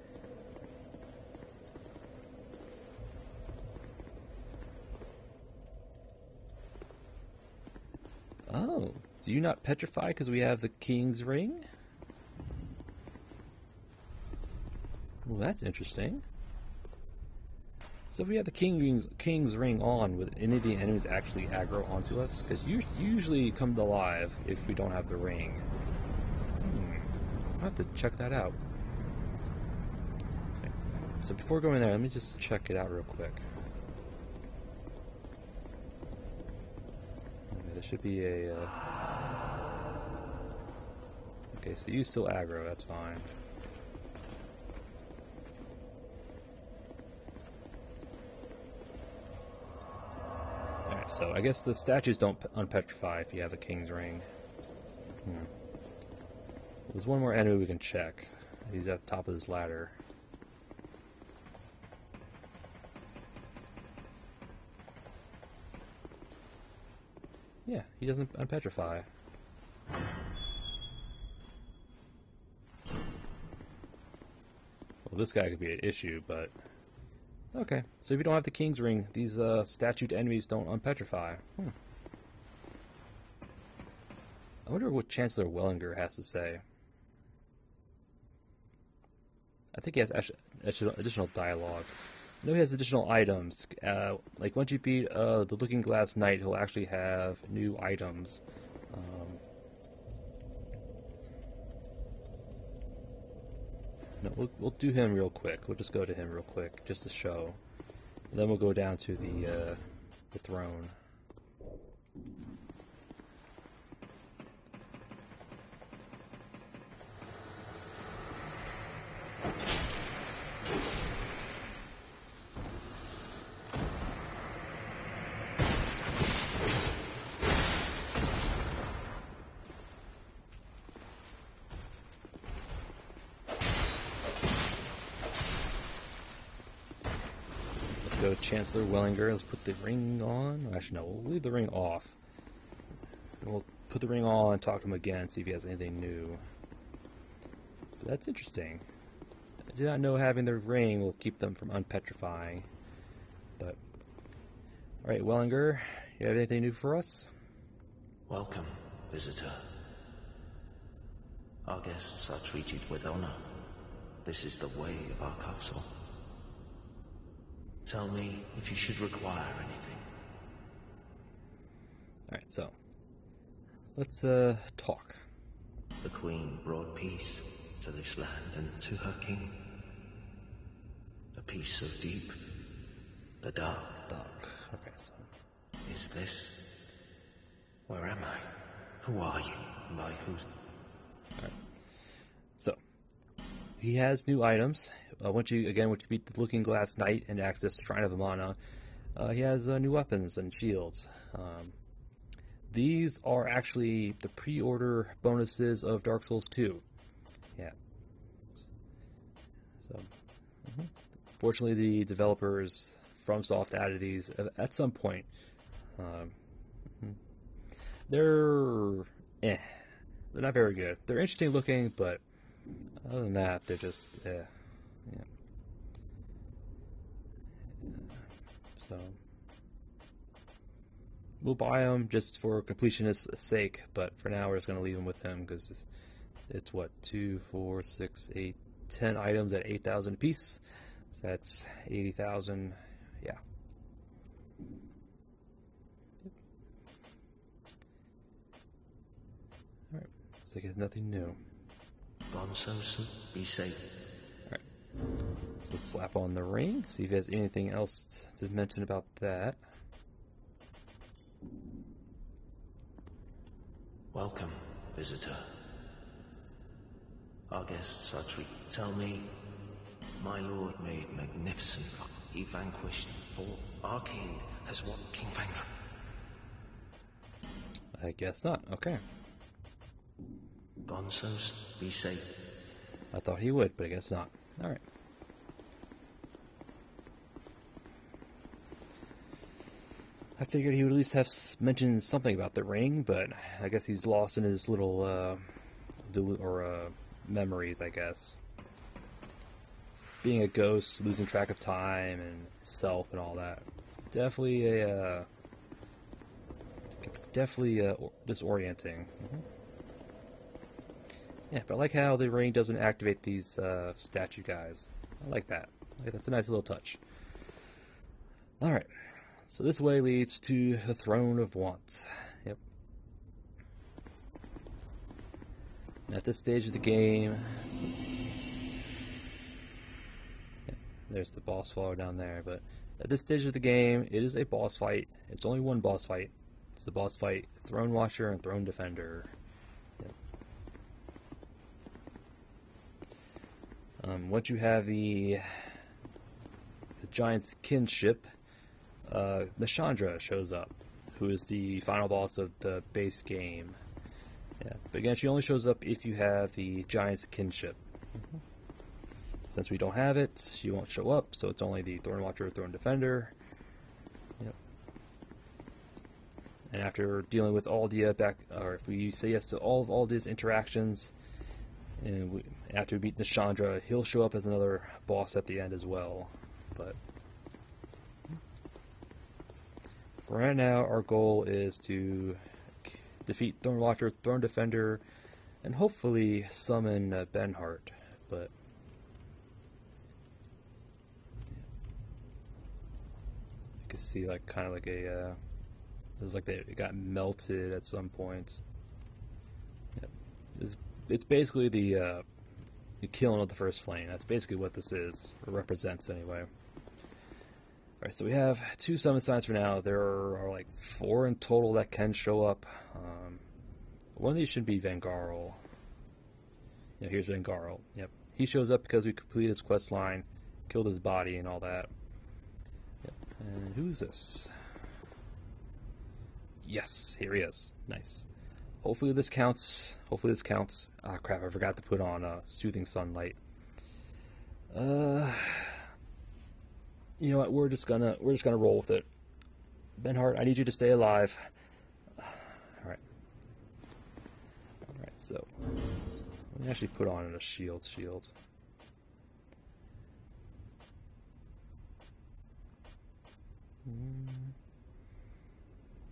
Oh, do you not petrify because we have the King's Ring? Well, that's interesting. So if we have the King's Ring on, would any of the enemies actually aggro onto us? Because you usually come to life if we don't have the ring. I'll have to check that out. Okay. So before going there, let me just check it out real quick. Okay, there should be a... Okay, so you still aggro, that's fine. So I guess the statues don't unpetrify if you have the King's Ring. There's one more enemy we can check. He's at the top of this ladder. Yeah, he doesn't unpetrify. Well, this guy could be an issue, but... Okay, so if you don't have the King's Ring, these statued enemies don't unpetrify. I wonder what Chancellor Wellinger has to say. I think he has additional dialogue. I know he has additional items. Like once you beat the Looking Glass Knight, he'll actually have new items. No, we'll do him real quick. We'll just go to him real quick, just to show. And then we'll go down to the throne. go Chancellor Wellinger. Let's put the ring on. Actually, no, we'll leave the ring off. We'll put the ring on, talk to him again, see if he has anything new. But that's interesting. I do not know having the ring will keep them from unpetrifying. But, alright, Wellinger, you have anything new for us? Welcome, visitor. Our guests are treated with honor. This is the way of our castle. Tell me if you should require anything. Alright, so let's talk. The Queen brought peace to this land and to her king. A peace so deep, the dark. Dark. Okay, so Is this? Where am I? Who are you? By whose? So, he has new items. Once you beat the Looking Glass Knight and access Shrine of Amana, he has new weapons and shields. These are actually the pre-order bonuses of Dark Souls 2. Yeah. So, fortunately, the developers FromSoft added these at some point. They're not very good. They're interesting looking, but other than that, they're just yeah. So we'll buy them just for completionist's sake, but for now we're just going to leave them with him because it's what 2, 4, 6, 8, 10 items at 8,000 apiece. So that's 80,000. Yeah. Alright, looks like it's nothing new. Gone so soon. Be safe. Alright, so let's slap on the ring, see if he has anything else to mention about that. Welcome, visitor. Our guests are treated. Tell me, my lord made magnificent. He vanquished 4. Our king has won King Vandra. I guess not. Okay. Gone so soon. Be safe. I thought he would, but I guess not. Alright. I figured he would at least have mentioned something about the ring, but I guess he's lost in his little memories, I guess. Being a ghost, losing track of time and self and all that. Definitely disorienting. Yeah, but I like how the ring doesn't activate these statue guys. I like that. That's a nice little touch. Alright. So this way leads to the Throne of Want. Yep. And at this stage of the game... Yeah, there's the boss follower down there, but at this stage of the game, it is a boss fight. It's only one boss fight. It's the boss fight, Throne Watcher and Throne Defender. Yep. Once you have the Giant's Kinship, Nashandra shows up, who is the final boss of the base game. Yeah, but again, she only shows up if you have the Giant's Kinship. Since we don't have it, she won't show up, so it's only the Throne Watcher, Throne Defender. Yep. And after dealing with Aldia or if we say yes to all of Aldia's interactions, and after we beat Nashandra, he'll show up as another boss at the end as well. But for right now, our goal is to defeat Throne Watcher, Throne Defender, and hopefully summon Benhart. But you can see, like, kind of like a there's like it got melted at some point. Yep. It's basically the killing of the first flame. That's basically what this is, or represents anyway. Alright, so we have 2 summon signs for now. There are like 4 in total that can show up. One of these should be Vangarl. Yeah, here's Vangarl. Yep. He shows up because we completed his quest line, killed his body and all that. Yep. And who's this? Yes, here he is. Nice. Hopefully this counts. Ah, crap, I forgot to put on Soothing Sunlight. You know what? We're just gonna roll with it. Benhart, I need you to stay alive. All right. All right. So let me actually put on a shield.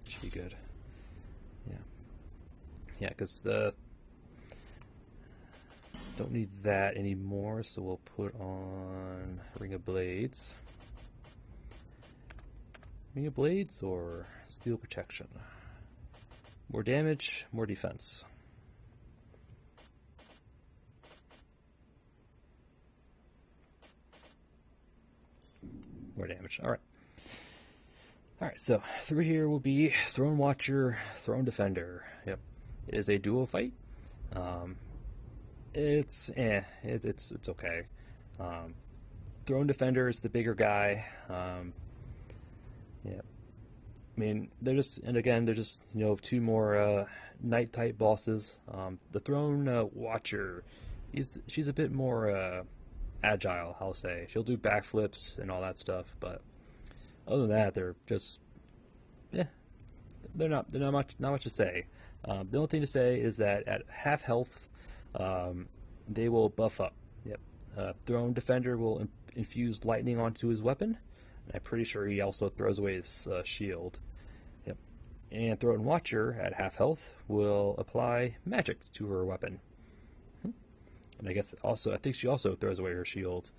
Should be good. Yeah. Yeah, because the don't need that anymore, so we'll put on Ring of Blades. Ring of Blades or Steel Protection? More damage, more defense. More damage. Alright. Alright, so through here will be Throne Watcher, Throne Defender. Yep. It is a duo fight. It's okay. Throne Defender is the bigger guy. Yeah. I mean, they're just two more knight type bosses. The Throne Watcher, she's a bit more agile, I'll say. She'll do backflips and all that stuff, but other than that, they're just they're not much to say. The only thing to say is that at half health, they will buff up. Yep. Throne Defender will infuse lightning onto his weapon. I'm pretty sure he also throws away his shield. Yep. And Throne Watcher at half health will apply magic to her weapon. And I think she also throws away her shield.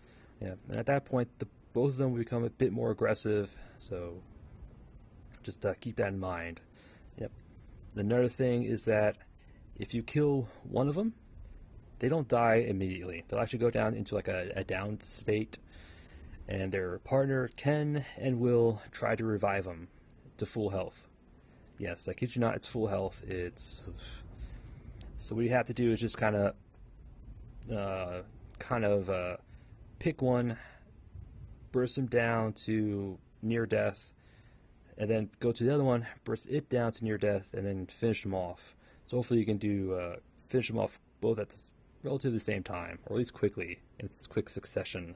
Yeah. And at that point, both of them will become a bit more aggressive. So just keep that in mind. Yep. Another thing is that if you kill one of them, they don't die immediately. They'll actually go down into like a down state, and their partner can and will try to revive them to full health. Yes, I kid you not, it's full health. So what you have to do is just kind of pick one, burst them down to near death, and then go to the other one, burst it down to near death, and then finish them off. So hopefully you can finish them off both at the relatively the same time, or at least quickly, in quick succession.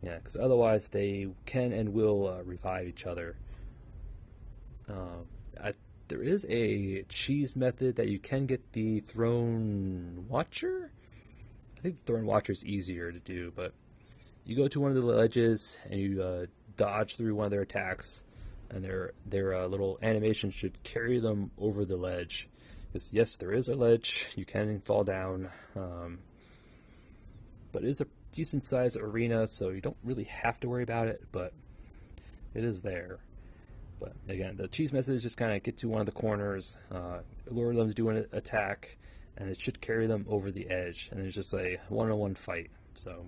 Yeah, because otherwise they can and will revive each other. There is a cheese method that you can get the Throne Watcher. I think the Throne Watcher is easier to do, but you go to one of the ledges and you dodge through one of their attacks, and their little animation should carry them over the ledge. Because yes, there is a ledge, you can fall down, but it is a decent sized arena, so you don't really have to worry about it, but it is there. But again, the cheese method is just kind of get to one of the corners, lure them to do an attack, and it should carry them over the edge, and it's just a one-on-one fight. So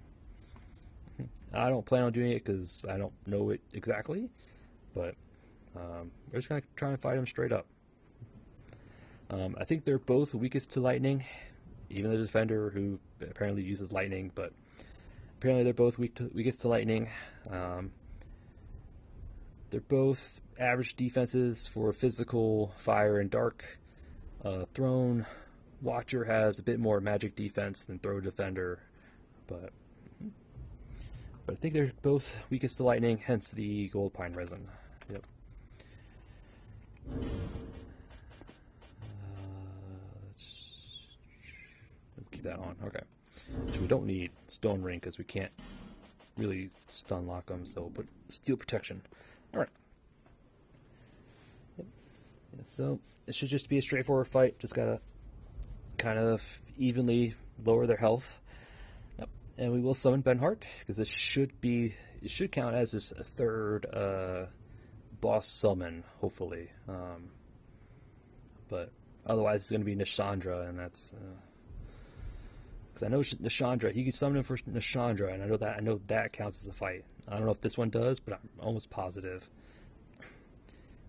I don't plan on doing it because I don't know it exactly, but we're just going to try and fight them straight up. I think they're both weakest to lightning, even the defender, who apparently uses lightning, but apparently they're both weakest to lightning. They're both average defenses for physical, fire, and dark. Throne Watcher has a bit more magic defense than Throne Defender, but I think they're both weakest to lightning, hence the gold pine resin. Yep. Keep that on. Okay. So we don't need Stone Ring because we can't really stun lock them, so we'll put Steel Protection. Alright. Yep. Yeah, so it should just be a straightforward fight. Just gotta kind of evenly lower their health. Yep. And we will summon Benhart because it should count as just a third boss summon, hopefully. But otherwise it's going to be Nishandra, and that's because I know Nishandra, he could summon him for Nishandra, and I know that counts as a fight. I don't know if this one does, but I'm almost positive.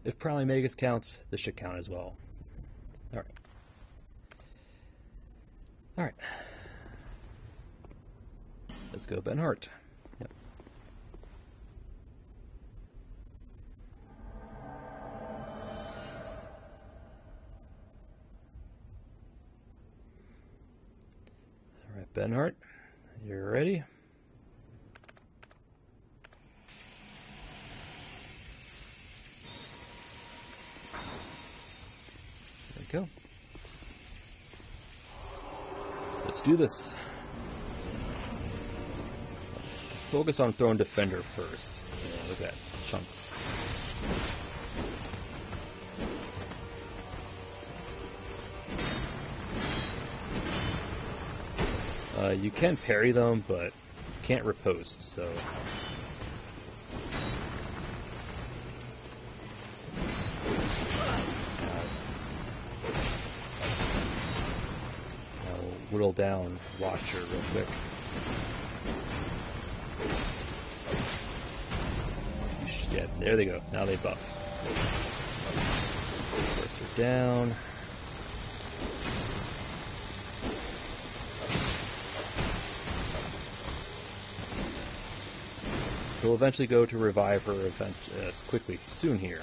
If Prowling Magus counts, this should count as well. Alright. Alright. Let's go Benhart. Yep. Alright, Benhart, you're ready? go. Let's do this. Focus on throwing defender first. Yeah, look at that. Chunks. You can parry them, but you can't riposte, so... I'll whittle down Watcher real quick. Yeah, there they go. Now they buff. First are down. He'll eventually go to revive her quickly, soon here.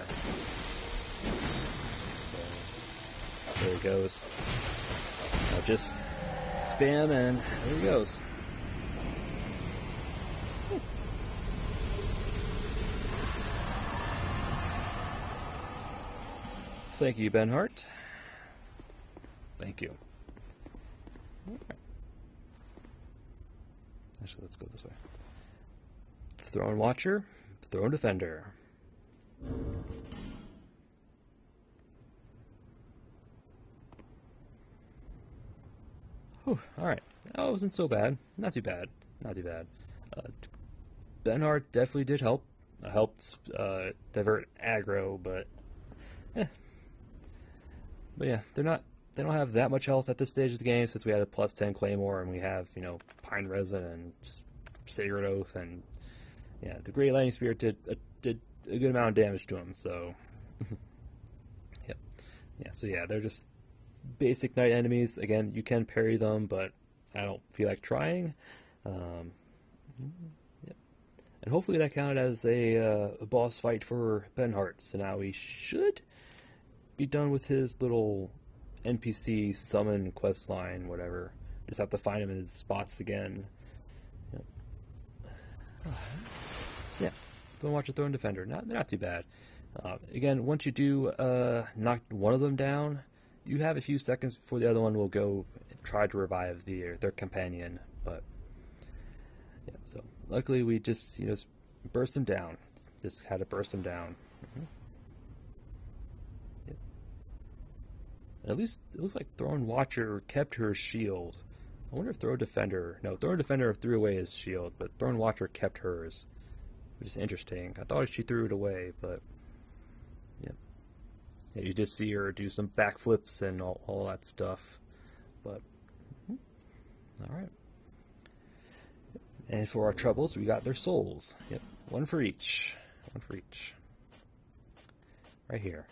So, there he goes. Now just spam and there he goes. Thank you, Benhart. Thank you. Right. Actually, let's go this way. Throne Watcher, Throne Defender. Whew, alright. That wasn't so bad. Not too bad. Not too bad. Benhart definitely did help. Helped divert aggro, but... But yeah, they don't have that much health at this stage of the game since we had a plus 10 Claymore and we have, you know, Pine Resin and Sacred Oath and... Yeah, the Great Lightning Spear did a good amount of damage to him, so... Yep. Yeah, so yeah, they're just basic knight enemies. Again, you can parry them, but I don't feel like trying. Yep. And hopefully that counted as a boss fight for Benhart, so now he should be done with his little NPC summon quest line, whatever. Just have to find him in his spots again. Yep. Yeah, Throne Watcher, Throne Defender, not too bad. Again, once you do knock one of them down, you have a few seconds before the other one will go try to revive their companion. But yeah, so luckily we just burst him down. Just had to burst him down. Yep. At least it looks like Throne Watcher kept her shield. I wonder if Throne Defender threw away his shield, but Throne Watcher kept hers. Which is interesting. I thought she threw it away, but yeah. Yeah, you did see her do some backflips and all that stuff. But alright. And for our troubles, we got their souls. Yep. One for each. One for each. Right here.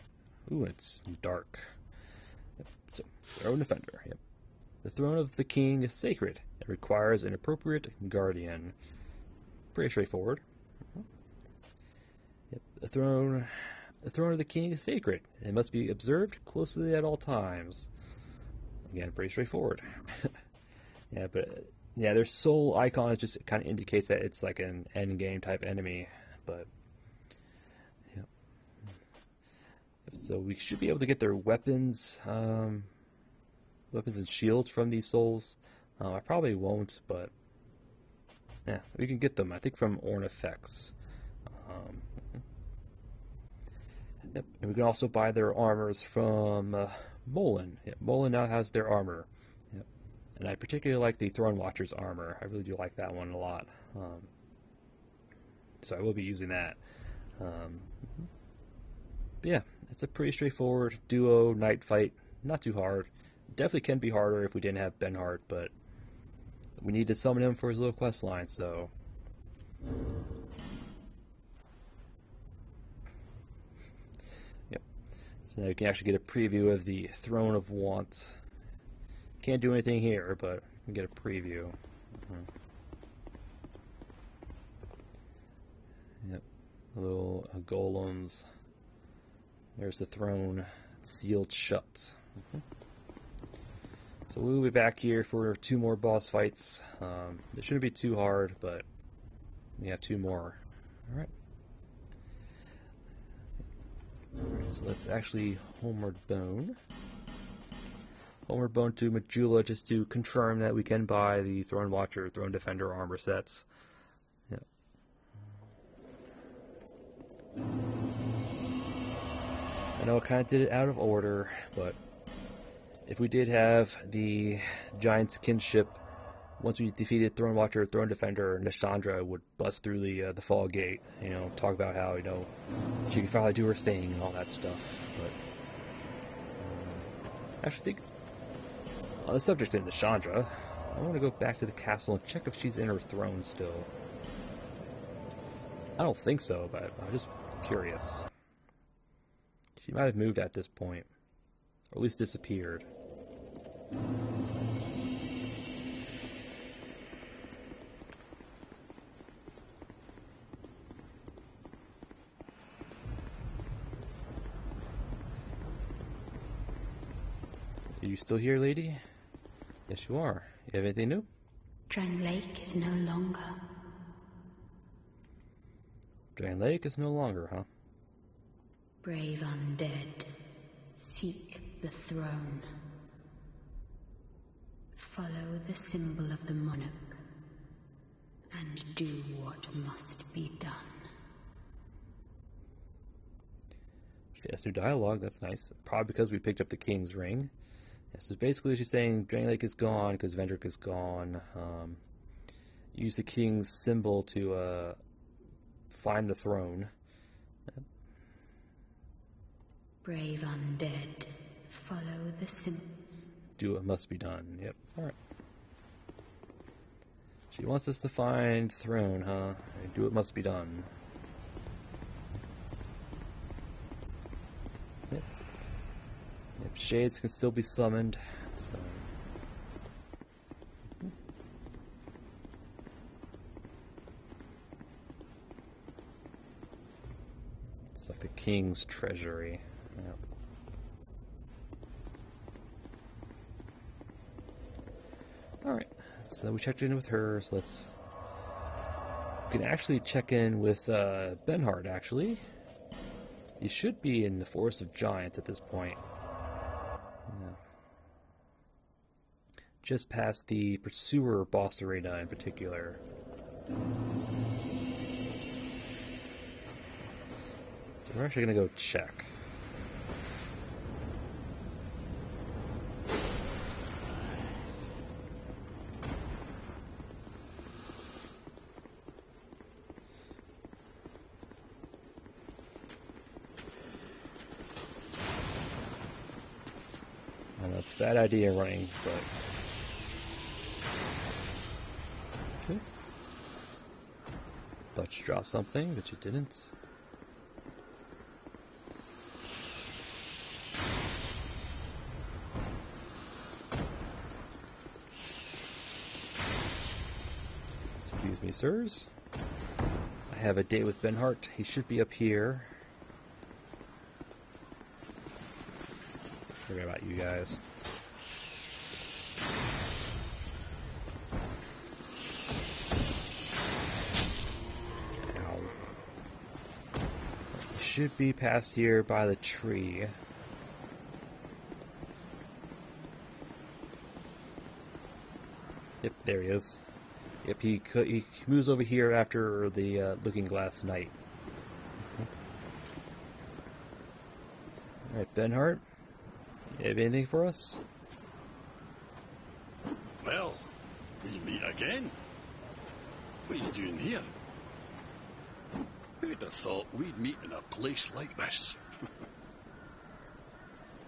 Ooh, it's dark. Yep. So, Throne Defender. Yep. The throne of the king is sacred. It requires an appropriate guardian. Pretty straightforward. Yep. The throne of the king is sacred. It must be observed closely at all times. Again, pretty straightforward. Yeah, but yeah, their soul icon just kind of indicates that it's like an end game type enemy. But yeah, so we should be able to get their weapons, weapons and shields from these souls. I probably won't, but yeah, we can get them. I think from Ornifex. Yep. And we can also buy their armors from Molin. Yep. Molin now has their armor. Yep. And I particularly like the Throne Watcher's armor. I really do like that one a lot. So I will be using that. But yeah, it's a pretty straightforward duo knight fight. Not too hard. Definitely can be harder if we didn't have Benhart, but we need to summon him for his little quest line, so... Yep. So now you can actually get a preview of the Throne of Want. Can't do anything here, but you can get a preview. Yep. Little golems. There's the throne sealed shut. So we'll be back here for 2 more boss fights. They shouldn't be too hard, but we have 2 more. Alright. Alright, so let's actually Homeward Bone. one more bone to Majula just to confirm that we can buy the Throne Watcher, Throne Defender armor sets. Yeah. I know I kind of did it out of order, but if we did have the Giant's Kinship, once we defeated Throne Watcher, Throne Defender, Nishandra would bust through the Fall Gate. You know, talk about how, you know, she can finally do her thing and all that stuff. But actually, think on the subject of Nishandra, I want to go back to the castle and check if she's in her throne still. I don't think so, but I'm just curious. She might have moved at this point, or at least disappeared. Are you still here, lady? Yes, you are. You have anything new? Drangelic is no longer. Drangelic is no longer, huh? Brave undead, seek the throne. Follow the symbol of the monarch, and do what must be done. Okay, that's new dialogue. That's nice. Probably because we picked up the King's Ring. So basically she's saying Drangelic is gone because Vendrick is gone. Use the King's symbol to find the throne. Brave undead, follow the symbol. Do what must be done. Yep. Alright. She wants us to find throne, huh? Do what must be done. Yep. Yep. Shades can still be summoned. So. It's like the King's treasury. Yep. Alright, so we checked in with her, so we can actually check in with Benhart, actually. He should be in the Forest of Giants at this point. Yeah. Just past the Pursuer boss arena in particular. So we're actually going to go check. I know it's a bad idea running, but... Okay. Thought you dropped something, but you didn't. Excuse me, sirs. I have a date with Benhart. He should be up here. Forget about you guys. Ow. He should be past here by the tree. Yep, there he is. Yep, he moves over here after the Looking Glass Knight. Alright, Benhart. You have anything for us? Well, we meet again. What are you doing here? Who'd have thought we'd meet in a place like this?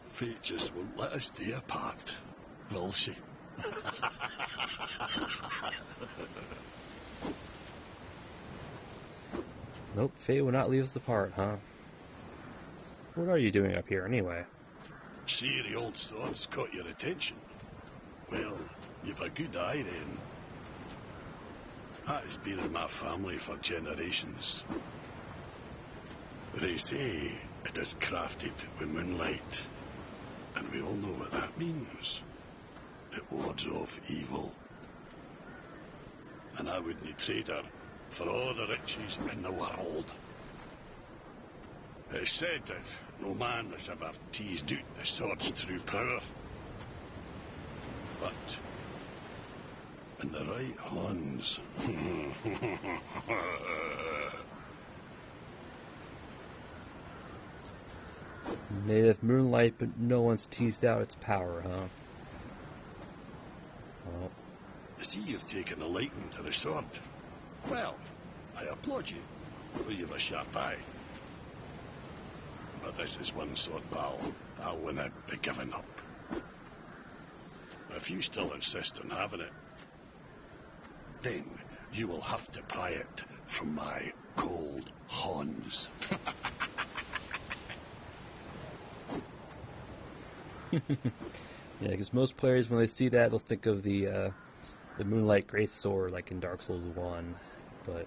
Fate just won't let us stay apart, will she? Nope, Fate will not leave us apart, huh? What are you doing up here, anyway? See, the old sword's caught your attention. Well, you've a good eye, then. That has been in my family for generations. They say it is crafted with moonlight, and we all know what that means. It wards off evil. And I wouldn't trade her for all the riches in the world. It's said that no man has ever teased out the sword's true power. but in the right hands. Made of moonlight, but no one's teased out its power, huh? Well, I see you've taken a liking to the sword. Well, I applaud you, though you've a sharp eye. But this is one sword, pal. I winna be giving up. If you still insist on having it, then you will have to pry it from my cold hands. yeah, because most players, when they see that, they'll think of the Moonlight Great Sword, like in Dark Souls 1. But,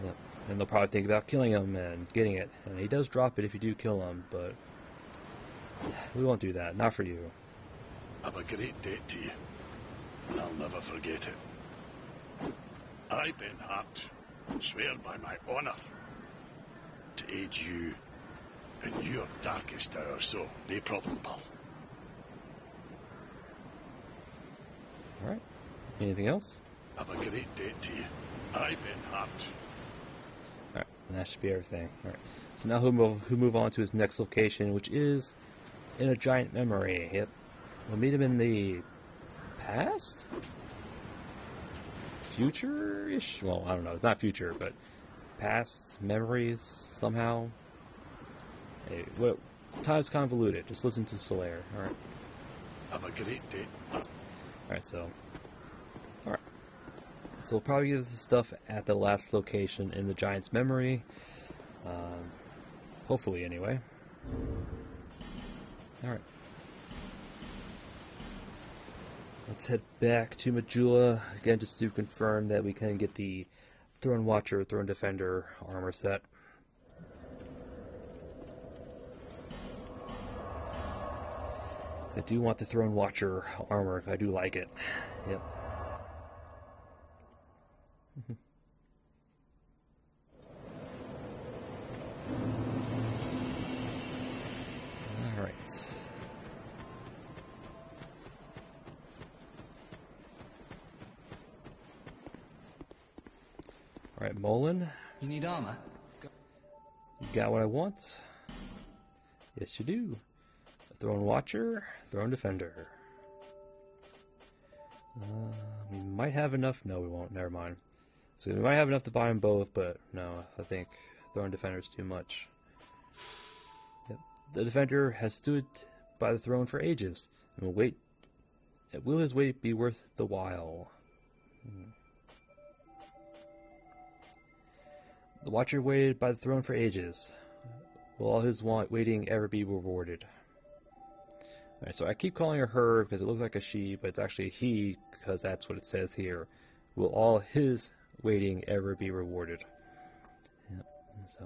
yeah, and they'll probably think about killing him and getting it. And he does drop it if you do kill him, but we won't do that. Not for you. I've a great debt to you, and I'll never forget it. I, Ben Hart, swear by my honour to aid you in your darkest hour, so no problem, pal. Alright. Anything else? I've a great debt to you. I, Ben Hart. Alright, and that should be everything. Alright. So now he'll move on to his next location, which is in a giant memory. Yep. We'll meet him in the past? Future-ish? Well, I don't know. It's not future, but past memories somehow. Hey, what? Time's convoluted. Just listen to Solaire. Alright. Have a great day. Alright, so. Alright. So we'll probably get us the stuff at the last location in the giant's memory. Hopefully, anyway. Alright. Let's head back to Majula, again, just to confirm that we can get the Throne Watcher, Throne Defender armor set. I do want the Throne Watcher armor. I do like it. Yep. Alright. Alright, Molin. You need armor? You got what I want? Yes, you do. Throne Watcher, Throne Defender. We might have enough. No, we won't. Never mind. So we might have enough to buy them both, but no, I think Throne Defender is too much. Yep. The Defender has stood by the throne for ages, and will wait. Will his wait be worth the while? The Watcher waited by the throne for ages. Will all his waiting ever be rewarded? Alright, so I keep calling her because it looks like a she, but it's actually a he because that's what it says here. Will all his waiting ever be rewarded? Yep, so...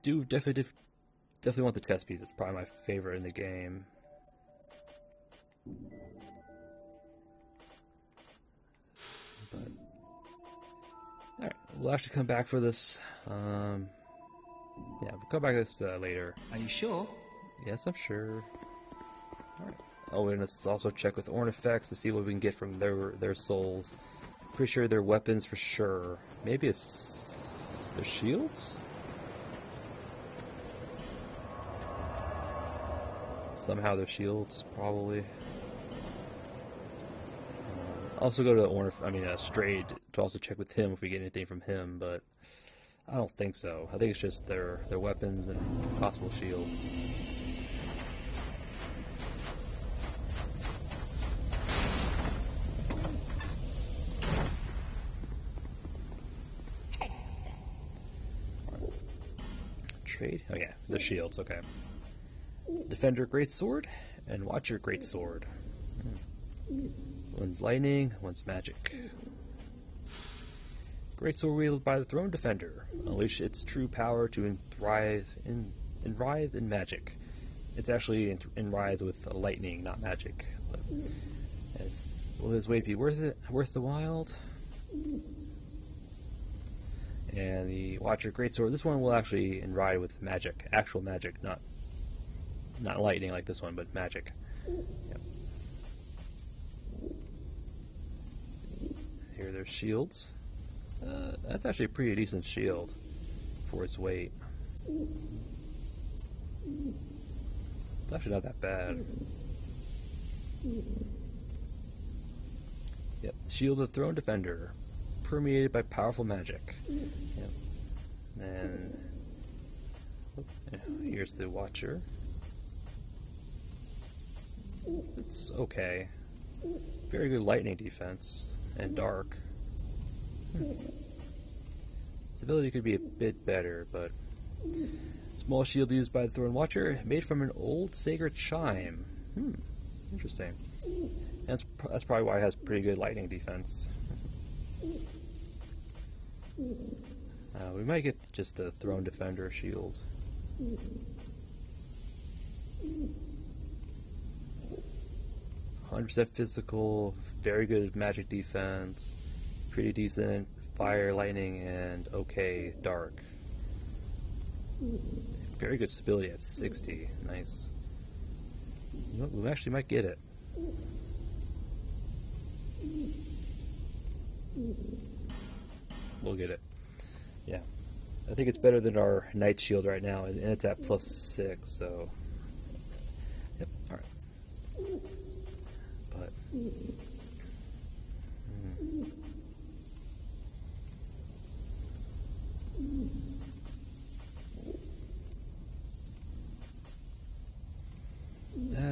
do definitely want the chess piece. It's probably my favorite in the game. But... alright, we'll actually come back for this. Yeah, we'll come back to this later. Are you sure? Yes, I'm sure. Alright. Oh, and let's also check with Ornifex to see what we can get from their souls. Pretty sure they're weapons for sure. Maybe it's their shields? Somehow their shields, probably. Also go to Strayed to also check with him if we get anything from him, but I don't think so. I think it's just their weapons and possible shields. Trade? Oh yeah, the shields, okay. Defender Greatsword and Watcher Greatsword. One's lightning, one's magic. Greatsword wielded by the Throne Defender. Unleash its true power to writhe in magic. It's actually writhe with lightning, not magic. But will his weight be worth the while? And the Watcher Greatsword, this one will actually writhe with magic, actual magic, not Not lightning like this one, but magic. Yep. Here, there's shields. That's actually a pretty decent shield for its weight. It's actually not that bad. Yep, Shield of the Throne Defender, permeated by powerful magic. Yep. And here's the Watcher. It's okay. Very good lightning defense and dark. Its ability could be a bit better, but small shield used by the Throne Watcher, made from an old sacred chime. Interesting. That's probably why it has pretty good lightning defense. We might get just the Throne Defender shield. 100% physical, very good magic defense, pretty decent fire, lightning, and okay dark. Very good stability at 60. Nice. You know, we actually might get it. We'll get it. Yeah. I think it's better than our Knight Shield right now, and it's at +6, so... Yep, alright. But...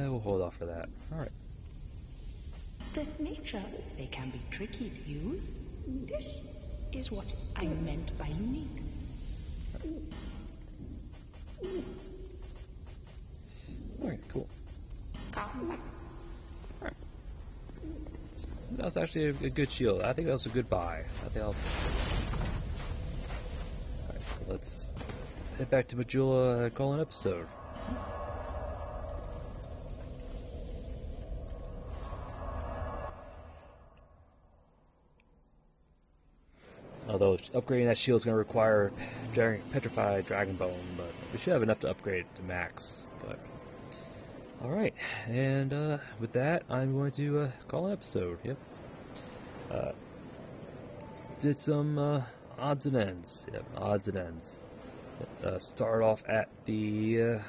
we'll hold off for that. Alright. The nature, they can be tricky to use. This is what I meant by unique. Alright, cool. Come back. Alright. So that was actually a good shield. I think that was a good buy. I think I'll... Alright, so let's head back to Majula and call an episode. Although upgrading that shield is going to require petrified dragon bone, but we should have enough to upgrade it to max. But alright, and with that, I'm going to call an episode. Yep. Did some odds and ends. Yep, odds and ends. Start off at the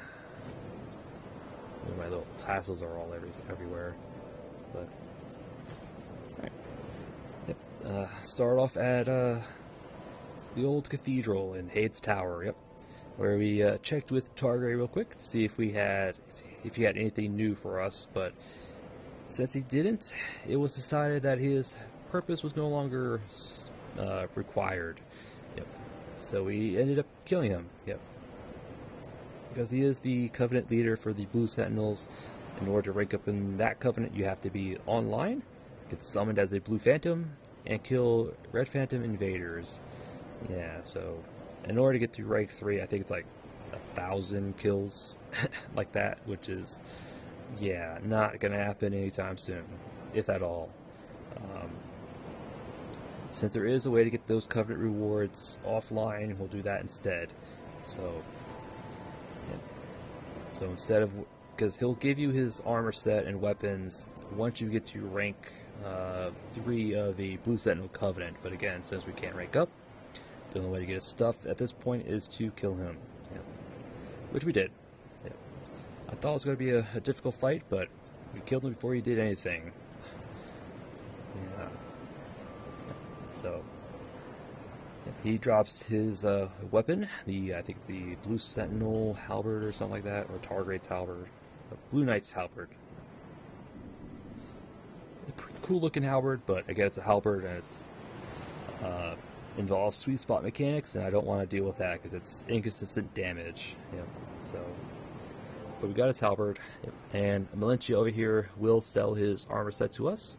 my little tassels are all everywhere. But alright. Yep. Start off at the old cathedral in Hades Tower. Yep. Where we checked with Targray real quick to see if he had anything new for us, but since he didn't, it was decided that his purpose was no longer required. Yep. So we ended up killing him. Yep. Because he is the Covenant leader for the Blue Sentinels. In order to rank up in that Covenant, you have to be online, get summoned as a Blue Phantom, and kill Red Phantom invaders. Yeah, so in order to get to rank 3, I think it's like 1,000 kills like that, which is, yeah, not gonna happen anytime soon, if at all. Since there is a way to get those Covenant rewards offline, we'll do that instead. So, yeah. So instead of, because he'll give you his armor set and weapons once you get to rank 3 of the Blue Sentinel Covenant, but again, since we can't rank up, the only way to get his stuff at this point is to kill him. Yeah. Which we did. Yeah. I thought it was going to be a difficult fight, but we killed him before he did anything. Yeah. So, yeah, he drops his weapon, I think the Blue Sentinel Halberd or something like that, or Targray's Halberd, Blue Knight's Halberd. Pretty cool looking halberd, but again, it's a halberd and it's involves sweet spot mechanics, and I don't want to deal with that because it's inconsistent damage. Yep. So, but we got his halberd, yep. And Melentia over here will sell his armor set to us.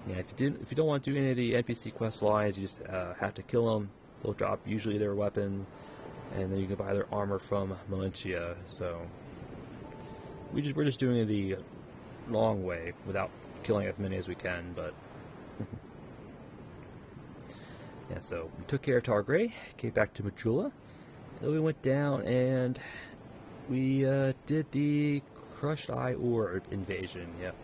Yeah, if you don't want to do any of the NPC quest lines, you just have to kill them. They'll drop usually their weapon, and then you can buy their armor from Melentia. So we're just doing it the long way without killing as many as we can, but yeah, so we took care of Targray, came back to Majula, then we went down and we did the Crushed Eye Orb invasion. Yep.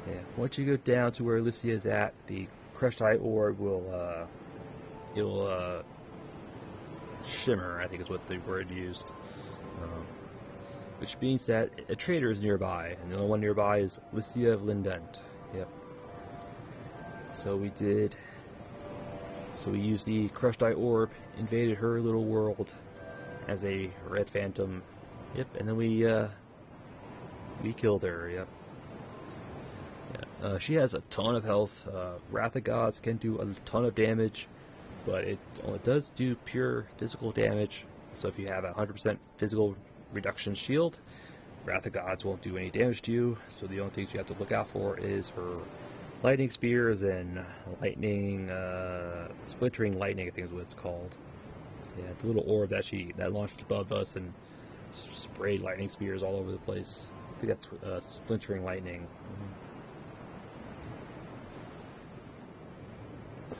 Yeah. Once you go down to where Alicia is at, the Crushed Eye Orb will shimmer, I think is what the word used. Which means that a trader is nearby, and the only one nearby is Alicia of Lindent. Yep. So we used the Crushed Eye Orb, invaded her little world as a red phantom. Yep, and then we killed her. Yep. Yeah. She has a ton of health. Wrath of Gods can do a ton of damage, but it only does do pure physical damage. So if you have a 100% physical reduction shield, Wrath of Gods won't do any damage to you. So the only things you have to look out for is her lightning spears and lightning, splintering lightning, I think is what it's called. Yeah, the little orb that launched above us and sprayed lightning spears all over the place. I think that's splintering lightning.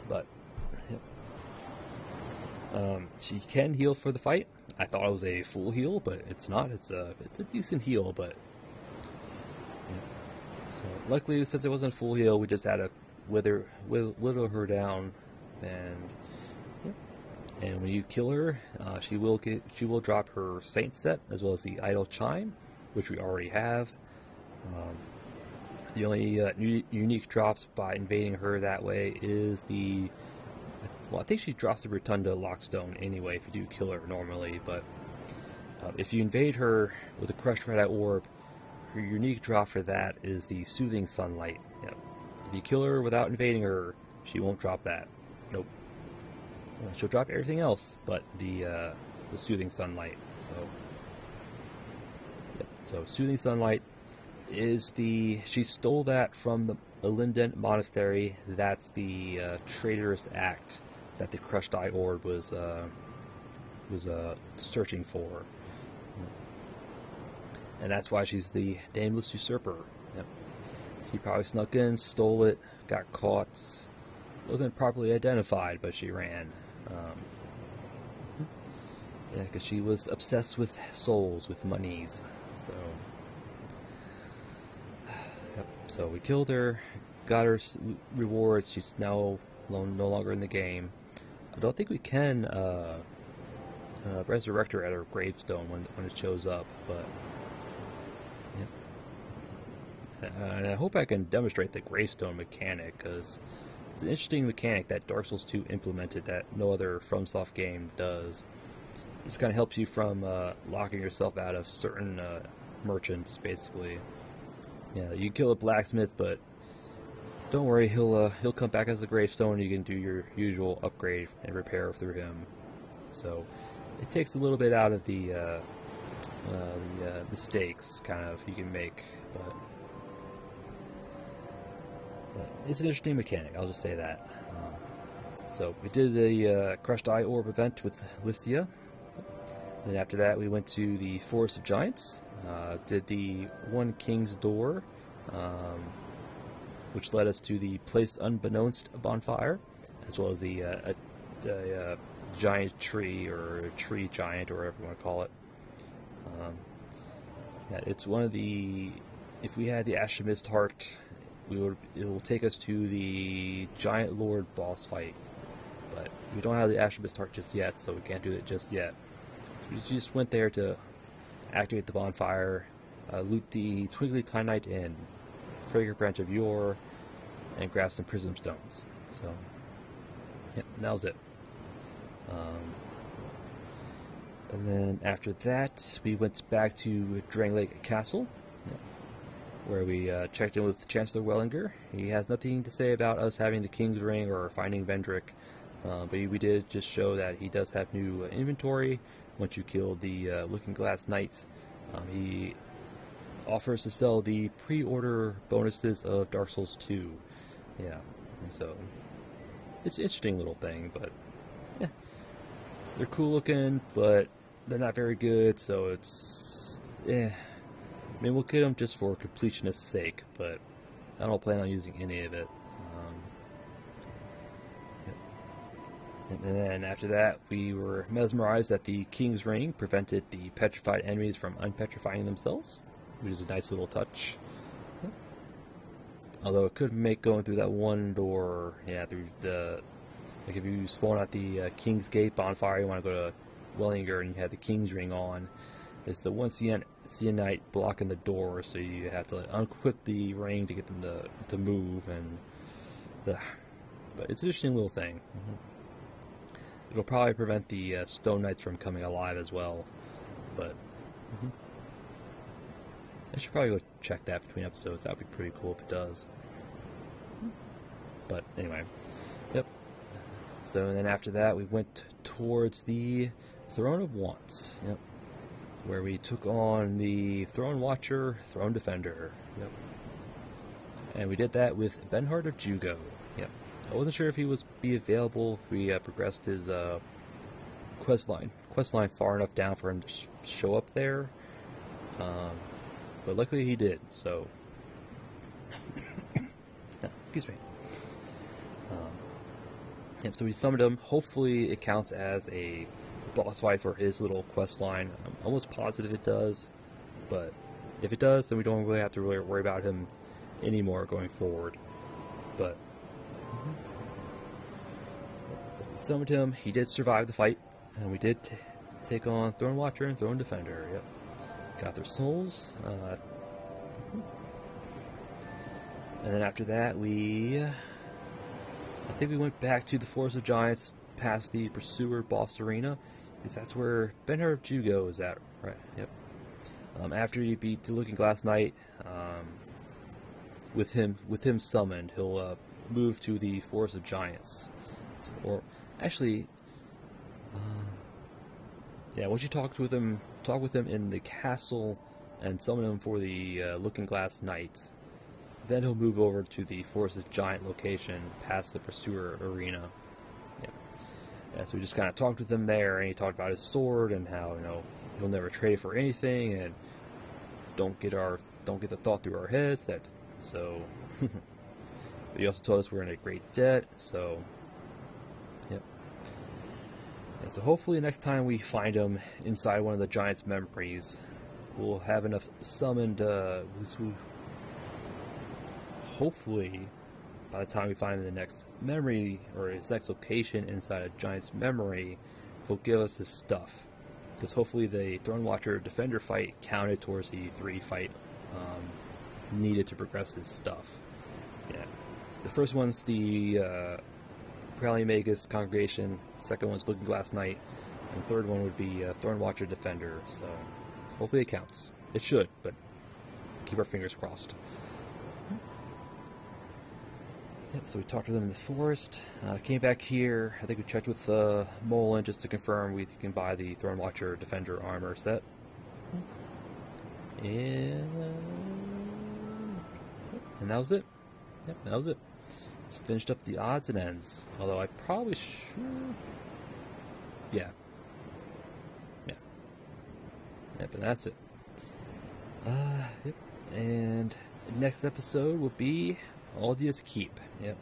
But yep. She can heal for the fight. I thought it was a full heal, but it's not. It's a decent heal, but yeah. So luckily, since it wasn't a full heal, we just had to whittle her down, and yeah. And when you kill her, she will drop her Saint Set as well as the Idle Chime, which we already have. The only unique drops by invading her that way is well, I think she drops the Rotunda Lockstone anyway if you do kill her normally, but if you invade her with a Crushed Red Eye Orb, her unique drop for that is the Soothing Sunlight. Yep. If you kill her without invading her, she won't drop that. Nope. She'll drop everything else, but the Soothing Sunlight. So, yep. So Soothing Sunlight is she stole that from the Lindent Monastery. That's the traitorous act that the Crushed Eye Orb was searching for, and that's why she's the Nameless Usurper. Yep. She probably snuck in, stole it, got caught, wasn't properly identified, but she ran. Yeah, because she was obsessed with souls, with monies. So we killed her, got her rewards. She's now no longer in the game. I don't think we can resurrect her at her gravestone when it shows up, but yeah. And I hope I can demonstrate the gravestone mechanic, because it's an interesting mechanic that Dark Souls 2 implemented that no other FromSoft game does. It just kind of helps you from locking yourself out of certain merchants, basically. Yeah, you can kill a blacksmith, but don't worry, he'll come back as a gravestone. You can do your usual upgrade and repair through him. So it takes a little bit out of the mistakes kind of you can make, but it's an interesting mechanic. I'll just say that. So we did the Crushed Eye Orb event with Listia, and after that we went to the Forest of Giants. Did the One King's Door, which led us to the Place Unbeknownst bonfire, as well as the giant tree, or tree giant, or whatever you want to call it. Yeah, it's one of the. If we had the Ashamist Heart, it will take us to the Giant Lord boss fight, but we don't have the Ashamist Heart just yet, so we can't do it just yet. So we just went there to activate the bonfire, loot the Twiggly Titanite and Fragrant Branch of Yore, and grab some Prism Stones. So, yeah, that was it. And then after that, we went back to Drangelic Castle, where we checked in with Chancellor Wellinger. He has nothing to say about us having the King's Ring or finding Vendrick, but we did just show that he does have new inventory. Once you kill the Looking Glass Knight, he offers to sell the pre-order bonuses of Dark Souls 2. Yeah, and so it's an interesting little thing, but yeah, they're cool looking, but they're not very good, so it's I mean, we'll get them just for completionist's sake, but I don't plan on using any of it. And then after that, we were mesmerized that the King's Ring prevented the petrified enemies from unpetrifying themselves, which is a nice little touch. Although it could make going through that one door, yeah, through the, like if you spawn at the King's Gate bonfire, you want to go to Wellinger and you have the King's Ring on, it's the one Seonite blocking the door, so you have to unequip the ring to get them to move, and but it's an interesting little thing. It'll probably prevent the Stone Knights from coming alive as well, but I should probably go check that between episodes. That would be pretty cool if it does. But anyway, yep. So then after that, we went towards the Throne of Wants, yep, where we took on the Throne Watcher, Throne Defender, yep. And we did that with Benhard of Jugo, yep. I wasn't sure if he was be available if we progressed his quest line far enough down for him to show up there. But luckily he did, so... excuse me. Yep, so we summoned him. Hopefully it counts as a boss fight for his little quest line. I'm almost positive it does, but if it does, then we don't really have to really worry about him anymore going forward. But... so we summoned him. He did survive the fight, and we did take on Throne Watcher and Throne Defender, yep. Got their souls. And then after that, I think we went back to the Forest of Giants, past the Pursuer boss arena, because that's where Benhard of Jugo is at, right? Yep. After you beat the Looking Glass Knight, with him summoned, he'll move to the Forest of Giants, or actually. Yeah, once you talk with him in the castle and summon him for the Looking Glass Knight, then he'll move over to the Forest of Giant location past the Pursuer arena. Yep. Yeah, so we just kind of talked with him there, and he talked about his sword and how, he'll never trade for anything, and don't get the thought through our heads that so. But he also told us we're in a great debt, so. Yep. And so hopefully next time we find him inside one of the Giants' memories, we'll have enough summoned, hopefully by the time we find him in the next memory, or his next location inside a Giant's memory, he'll give us his stuff. Because hopefully the Throne Watcher Defender fight counted towards the 3 fight needed to progress his stuff. Yeah. The first one's the Prowling Magus Congregation, second one's Looking Glass Knight, and third one would be Throne Watcher Defender, so hopefully it counts. It should, but keep our fingers crossed. Yep, so we talked to them in the forest, came back here. I think we checked with Molin just to confirm we can buy the Throne Watcher Defender armor set. And that was it. Yep, that was it. Just finished up the odds and ends. Although I probably should... Yeah. Yep, and that's it. Yep. And next episode will be Aldia's Keep. Yep.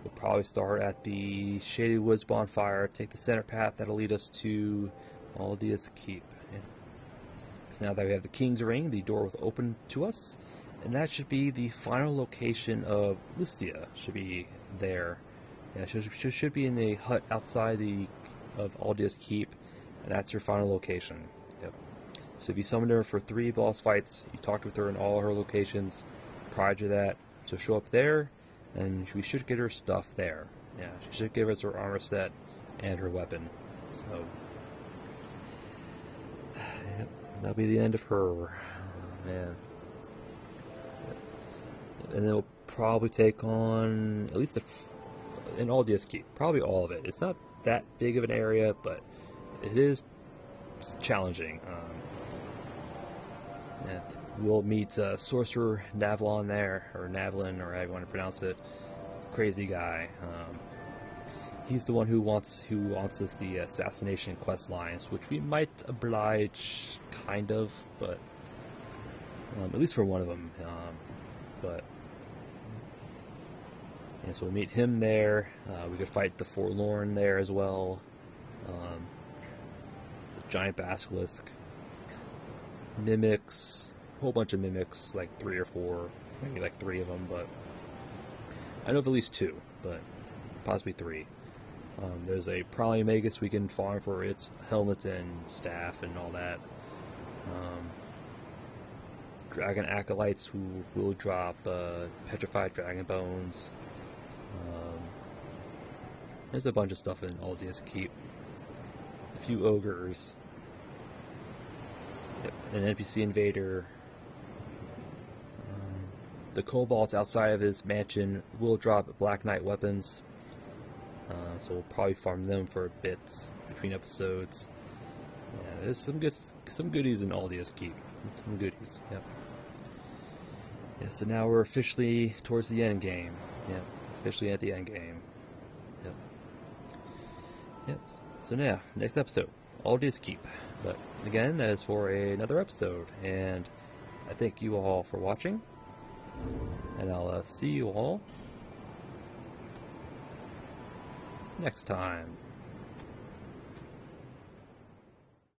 We'll probably start at the Shady Woods bonfire, take the center path that'll lead us to Aldia's Keep. Yep. So now that we have the King's Ring, the door will open to us, and that should be the final location of Lucia. Should be there. Yeah, should be in the hut outside of Aldia's Keep, and that's your final location. Yep. So if you summoned her for 3 boss fights, you talked with her in all her locations prior to that, so she'll show up there, and we should get her stuff there. Yeah, she should give us her armor set and her weapon. So yep, that'll be the end of her. Man. And then we'll probably take on at least in Aldia's Keep, probably all of it. It's not that big of an area, but it is challenging. And we'll meet Sorcerer Navalon there, or Navalin, or however you want to pronounce it. Crazy guy. He's the one who wants us the assassination quest lines, which we might oblige, kind of, but at least for one of them. But And so we'll meet him there. We could fight the Forlorn there as well. The giant basilisk. Mimics. A whole bunch of mimics, like 3 or 4. Maybe like 3 of them, but I know of at least 2, but possibly 3. There's a Polymagus we can farm for its helmets and staff and all that. Dragon Acolytes who will drop petrified dragon bones. There's a bunch of stuff in Aldia's Keep. A few ogres. Yep, an NPC invader. The kobolds outside of his mansion will drop Black Knight weapons. So we'll probably farm them for a bit between episodes. Yeah, there's some goodies in Aldia's Keep. Some goodies, yep. Yeah, so now we're officially towards the end game. Yep, officially at the end game. Yep. Yep. So now, next episode, Aldia's Keep. But again, that is for another episode. And I thank you all for watching. And I'll see you all next time.